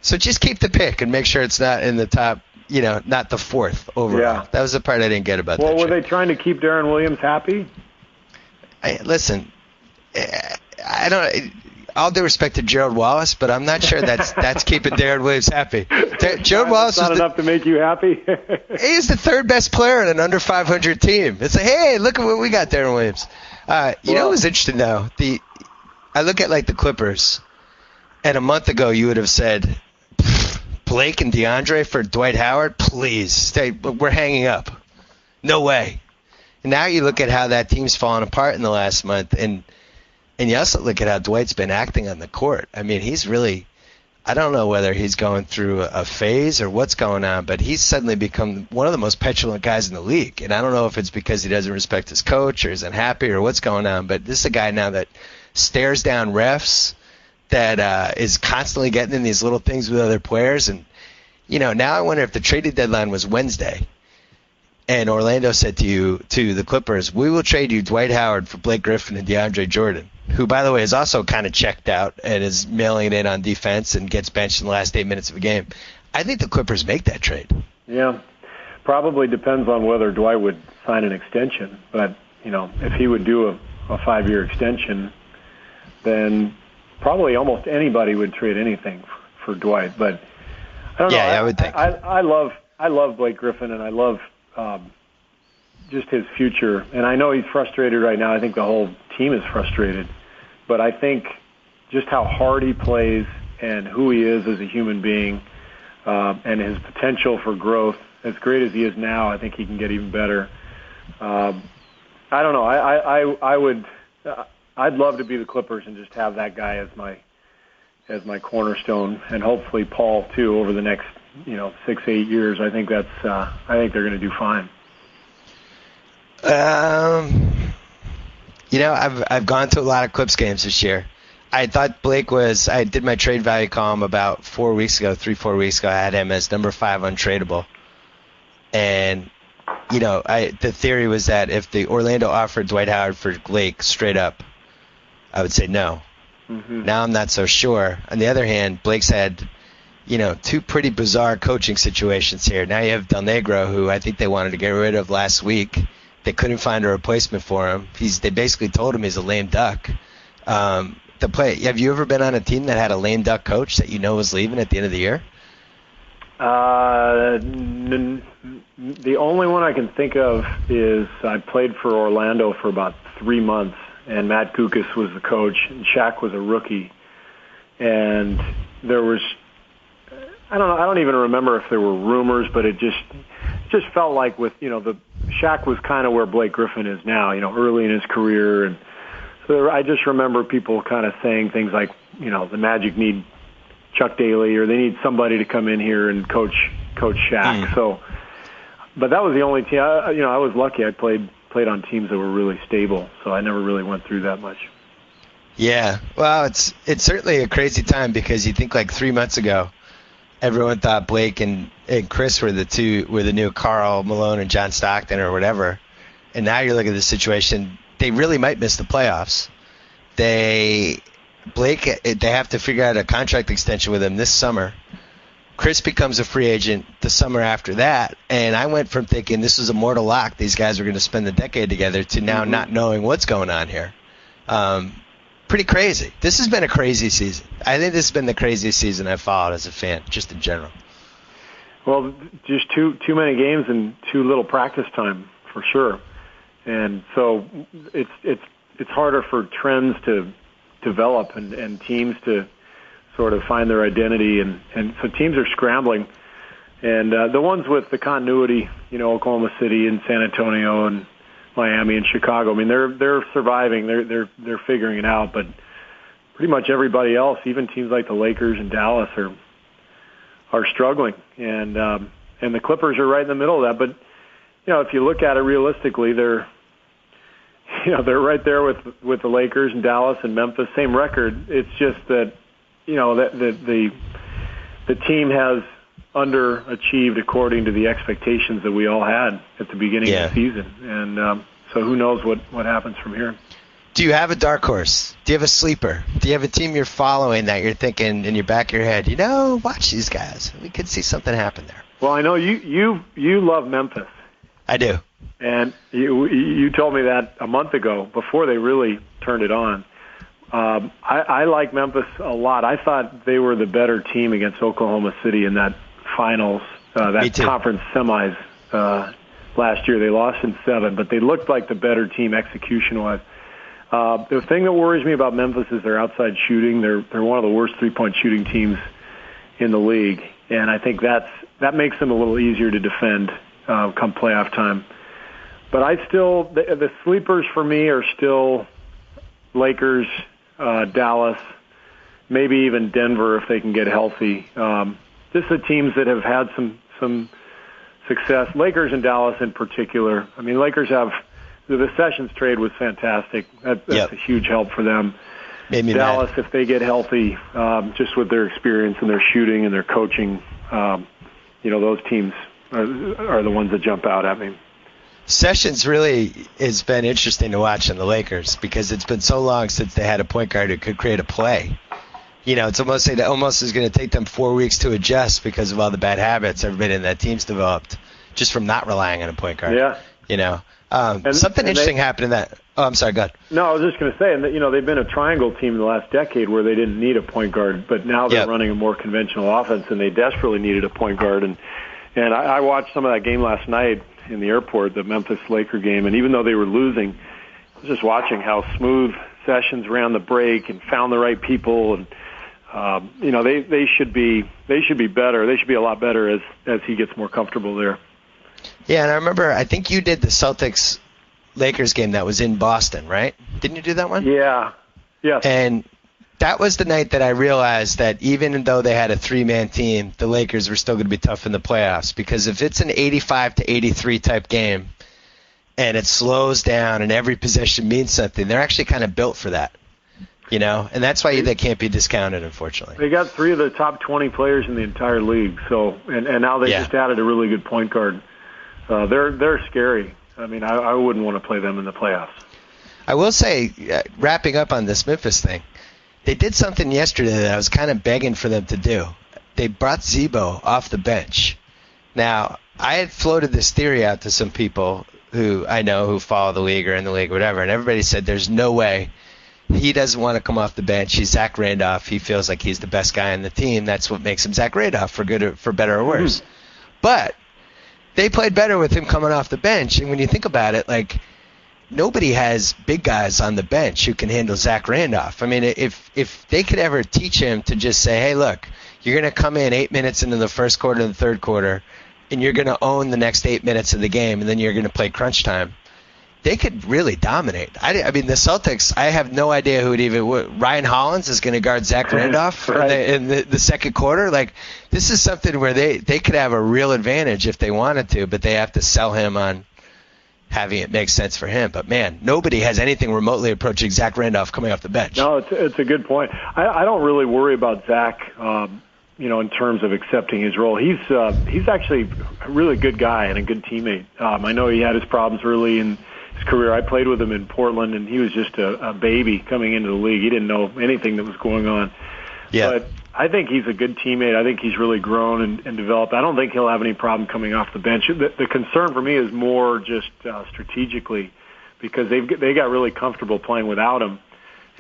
So just keep the pick and make sure it's not in the top, not the 4th overall. Yeah. That was the part I didn't get about that. Well, were they trying to keep Darren Williams happy? Listen, I don't. All due respect to Gerald Wallace, but I'm not sure that's keeping Darren Williams happy. Gerald Wallace not enough to make you happy. He's the 3rd best player in an under 500 team. It's like, hey, look at what we got, Darren Williams. You know what was interesting though? I look at like the Clippers, and a month ago you would have said Blake and DeAndre for Dwight Howard. Please stay. We're hanging up. No way. And now you look at how that team's fallen apart in the last month, and you also look at how Dwight's been acting on the court. I mean, he's really – I don't know whether he's going through a phase or what's going on, but he's suddenly become one of the most petulant guys in the league. And I don't know if it's because he doesn't respect his coach or isn't happy or what's going on, but this is a guy now that stares down refs, that is constantly getting in these little things with other players. And, now I wonder if the trading deadline was Wednesday and Orlando said to the Clippers, we will trade you Dwight Howard for Blake Griffin and DeAndre Jordan, who, by the way, is also kind of checked out and is mailing it in on defense and gets benched in the last 8 minutes of a game. I think the Clippers make that trade. Yeah, probably depends on whether Dwight would sign an extension. But, if he would do a 5-year extension, then probably almost anybody would trade anything for Dwight. But I don't know. Yeah, I would think. I love Blake Griffin, and I love just his future. And I know he's frustrated right now. I think the whole team is frustrated. But I think just how hard he plays and who he is as a human being and his potential for growth, as great as he is now, I think he can get even better. I don't know. I'd love to be the Clippers and just have that guy as my cornerstone, and hopefully Paul too over the next 6-8 years. I think they're going to do fine. I've gone to a lot of Clips games this year. I thought Blake was. I did my trade value column about 4 weeks ago, 3-4 weeks ago. I had him as number 5 untradeable, and the theory was that if the Orlando offered Dwight Howard for Blake straight up, I would say no. Mm-hmm. Now I'm not so sure. On the other hand, Blake's had 2 pretty bizarre coaching situations here. Now you have Del Negro, who I think they wanted to get rid of last week. They couldn't find a replacement for him. They basically told him he's a lame duck. Have you ever been on a team that had a lame duck coach that was leaving at the end of the year? The only one I can think of is I played for Orlando for about 3 months, and Matt Kukas was the coach, and Shaq was a rookie. And there was, I don't even remember if there were rumors, but it just felt like with, the Shaq was kind of where Blake Griffin is now, early in his career. And so I just remember people kind of saying things like, the Magic need Chuck Daly, or they need somebody to come in here and coach Shaq. So, but that was the only team. I was lucky. I played on teams that were really stable, so I never really went through that much. Yeah, well, it's certainly a crazy time, because you think like 3 months ago, everyone thought Blake and Chris were the new Karl Malone and John Stockton or whatever, and now you're looking at the situation. They really might miss the playoffs. They have to figure out a contract extension with him this summer. Chris becomes a free agent the summer after that, and I went from thinking this was a mortal lock, these guys were going to spend the decade together, to now not knowing what's going on here. Pretty crazy. This has been a crazy season. I think this has been the craziest season I've followed as a fan, just in general. Well, just too many games and too little practice time, for sure. And so it's harder for trends to develop and teams to sort of find their identity, and so teams are scrambling. And the ones with the continuity, Oklahoma City and San Antonio and Miami and Chicago, I mean, they're surviving. They're figuring it out. But pretty much everybody else, even teams like the Lakers and Dallas, are struggling, and the Clippers are right in the middle of that. But if you look at it realistically, they're right there with the Lakers and Dallas and Memphis, same record. It's just that that the team has underachieved according to the expectations that we all had at the beginning of the season, and so who knows what happens from here. Do you have a dark horse? Do you have a sleeper? Do you have a team you're following that you're thinking in your back of your head, watch these guys. We could see something happen there. Well, I know you love Memphis. I do. And you told me that a month ago before they really turned it on. I like Memphis a lot. I thought they were the better team against Oklahoma City in that finals, that conference semis last year. They lost in 7, but they looked like the better team execution-wise. The thing that worries me about Memphis is their outside shooting. They're one of the worst three-point shooting teams in the league, and I think that makes them a little easier to defend come playoff time. But the sleepers for me are still Lakers, Dallas, maybe even Denver if they can get healthy. This is the teams that have had some success. Lakers and Dallas in particular. I mean, Lakers have. The Sessions trade was fantastic. That's a huge help for them. Dallas, if they get healthy, just with their experience and their shooting and their coaching, those teams are the ones that jump out at me. Sessions really has been interesting to watch in the Lakers because it's been so long since they had a point guard who could create a play. It's almost is going to take them 4 weeks to adjust because of all the bad habits everybody in that team's developed just from not relying on a point guard. Yeah. Something interesting happened in that. Oh, I'm sorry, go ahead. No, I was just going to say, and they've been a triangle team in the last decade where they didn't need a point guard, but now they're running a more conventional offense, and they desperately needed a point guard. And I watched some of that game last night in the airport, the Memphis Laker game, and even though they were losing, I was just watching how smooth Sessions ran the break and found the right people, and they should be better. They should be a lot better as he gets more comfortable there. Yeah, and I remember, I think you did the Celtics-Lakers game that was in Boston, right? Didn't you do that one? Yeah. And that was the night that I realized that even though they had a 3-man team, the Lakers were still going to be tough in the playoffs because if it's an 85-83 type game and it slows down and every possession means something, they're actually kind of built for that, and that's why they can't be discounted, unfortunately. They got 3 of the top 20 players in the entire league, so and now they just added a really good point guard. They're scary. I mean, I wouldn't want to play them in the playoffs. I will say, wrapping up on this Memphis thing, they did something yesterday that I was kind of begging for them to do. They brought Zebo off the bench. Now, I had floated this theory out to some people who I know who follow the league or in the league or whatever, and everybody said there's no way. He doesn't want to come off the bench. He's Zach Randolph. He feels like he's the best guy on the team. That's what makes him Zach Randolph, for better or worse. But they played better with him coming off the bench. And when you think about it, nobody has big guys on the bench who can handle Zach Randolph. I mean, if they could ever teach him to just say, hey, look, you're going to come in 8 minutes into the first quarter and the third quarter, and you're going to own the next 8 minutes of the game, and then you're going to play crunch time, they could really dominate. I mean, the Celtics, I have no idea who would even – Ryan Hollins is going to guard Zach Randolph in the second quarter. This is something where they could have a real advantage if they wanted to, but they have to sell him on having it make sense for him. But, man, nobody has anything remotely approaching Zach Randolph coming off the bench. No, it's a good point. I don't really worry about Zach, in terms of accepting his role. He's actually a really good guy and a good teammate. I know he had his problems early in his career. I played with him in Portland, and he was just a baby coming into the league. He didn't know anything that was going on. Yeah. But I think he's a good teammate. I think he's really grown and developed. I don't think he'll have any problem coming off the bench. The concern for me is more just strategically because they got really comfortable playing without him.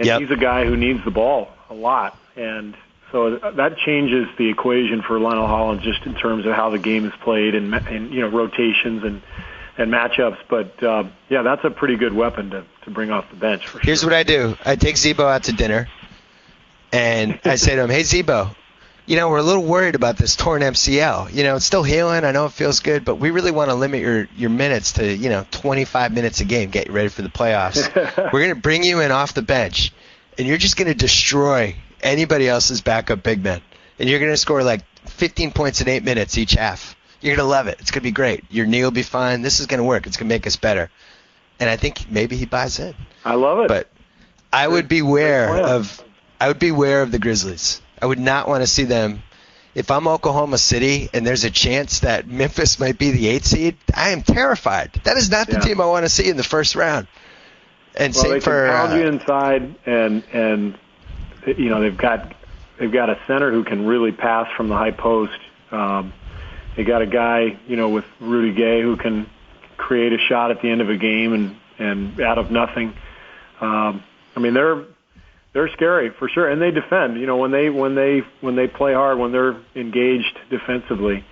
And he's a guy who needs the ball a lot. And so that changes the equation for Lionel Hollins just in terms of how the game is played and rotations and matchups, but that's a pretty good weapon to bring off the bench. For Here's what I do: I take Zebo out to dinner, and I say to him, "Hey Zebo, we're a little worried about this torn MCL. It's still healing. I know it feels good, but we really want to limit your minutes to 25 minutes a game. Get you ready for the playoffs. We're going to bring you in off the bench, and you're just going to destroy anybody else's backup big men. And you're going to score like 15 points in 8 minutes each half. You're going to love it. It's going to be great. Your knee will be fine. This is going to work. It's going to make us better. And I think maybe he buys in. I love it. But I would beware of the Grizzlies. I would not want to see them. If I'm Oklahoma City and there's a chance that Memphis might be the 8th seed, I am terrified. That is not the team I want to see in the first round. And they can pound you inside, and you know they've got a center who can really pass from the high post. They got a guy, you know, with Rudy Gay who can create a shot at the end of a game and out of nothing. I mean, they're scary for sure, and they defend. You know, when they play hard, when they're engaged defensively,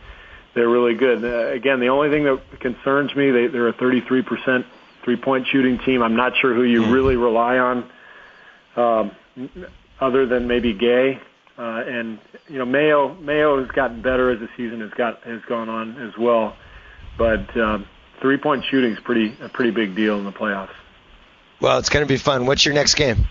they're really good. Again, the only thing that concerns me, they're a 33% three-point shooting team. I'm not sure who you really rely on, other than maybe Gay. And you know, Mayo has gotten better as the season has gone on as well. But three-point shooting is a pretty big deal in the playoffs. Well, it's going to be fun. What's your next game?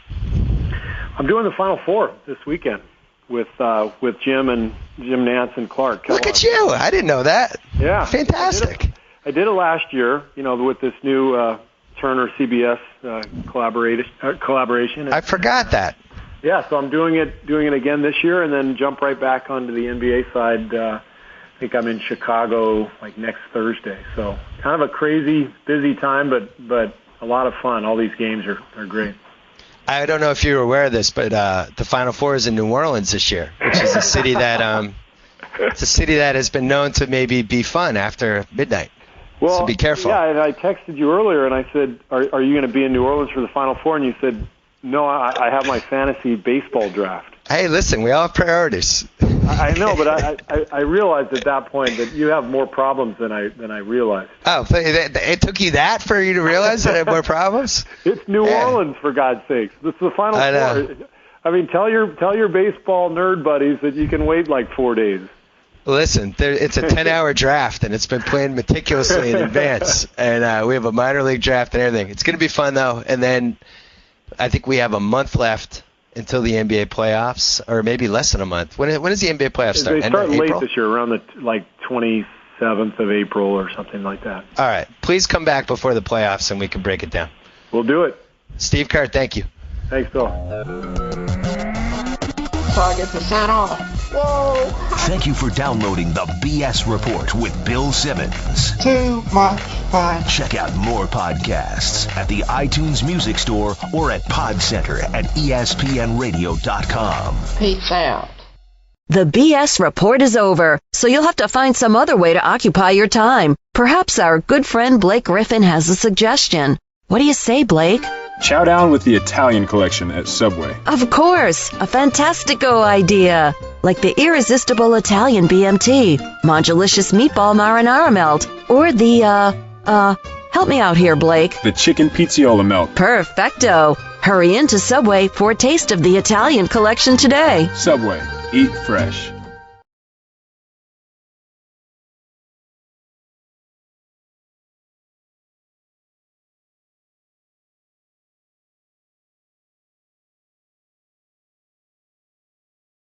I'm doing the Final Four this weekend with Jim Nance and Clark Kellogg. Look at you! I didn't know that. Yeah, fantastic. I did it last year. You know, with this new Turner CBS collaboration. I forgot that. Yeah, so I'm doing it again this year, and then jump right back onto the NBA side. I think I'm in Chicago like next Thursday. So kind of a crazy, busy time, but a lot of fun. All these games are great. I don't know if you're aware of this, but the Final Four is in New Orleans this year, which is a city that it's a city that has been known to maybe be fun after midnight. Well, so be careful. Yeah, and I texted you earlier, and I said, "Are you going to be in New Orleans for the Final Four?" And you said, "No, I have my fantasy baseball draft." Hey, listen, we all have priorities. I know, but I realized at that point that you have more problems than I realized. Oh, it took you that for you to realize that I have more problems? It's New Orleans, for God's sakes. This is the Final Four. I mean, tell your baseball nerd buddies that you can wait like 4 days. Listen, it's a 10-hour draft, and it's been planned meticulously in advance. And we have a minor league draft and everything. It's going to be fun, though. And then I think we have a month left until the NBA playoffs, or maybe less than a month. When does the NBA playoffs start? They start late April? this year, around the 27th of April or something like that. All right. Please come back before the playoffs, and we can break it down. We'll do it. Steve Kerr, thank you. Thanks, Bill. So I get to sign off. Whoa! Thank you for downloading the BS Report with Bill Simmons. Too much fun. Check out more podcasts at the iTunes Music Store or at Podcenter at ESPNRadio.com. Peace out. The BS report is over, so you'll have to find some other way to occupy your time. Perhaps our good friend Blake Griffin has a suggestion. What do you say, Blake? Chow down with the Italian collection at Subway. Of course, a fantastico idea. Like the irresistible Italian BMT, Modulicious Meatball Marinara Melt, or the, help me out here, Blake. The Chicken Pizziola Melt. Perfecto. Hurry into Subway for a taste of the Italian collection today. Subway. Eat fresh.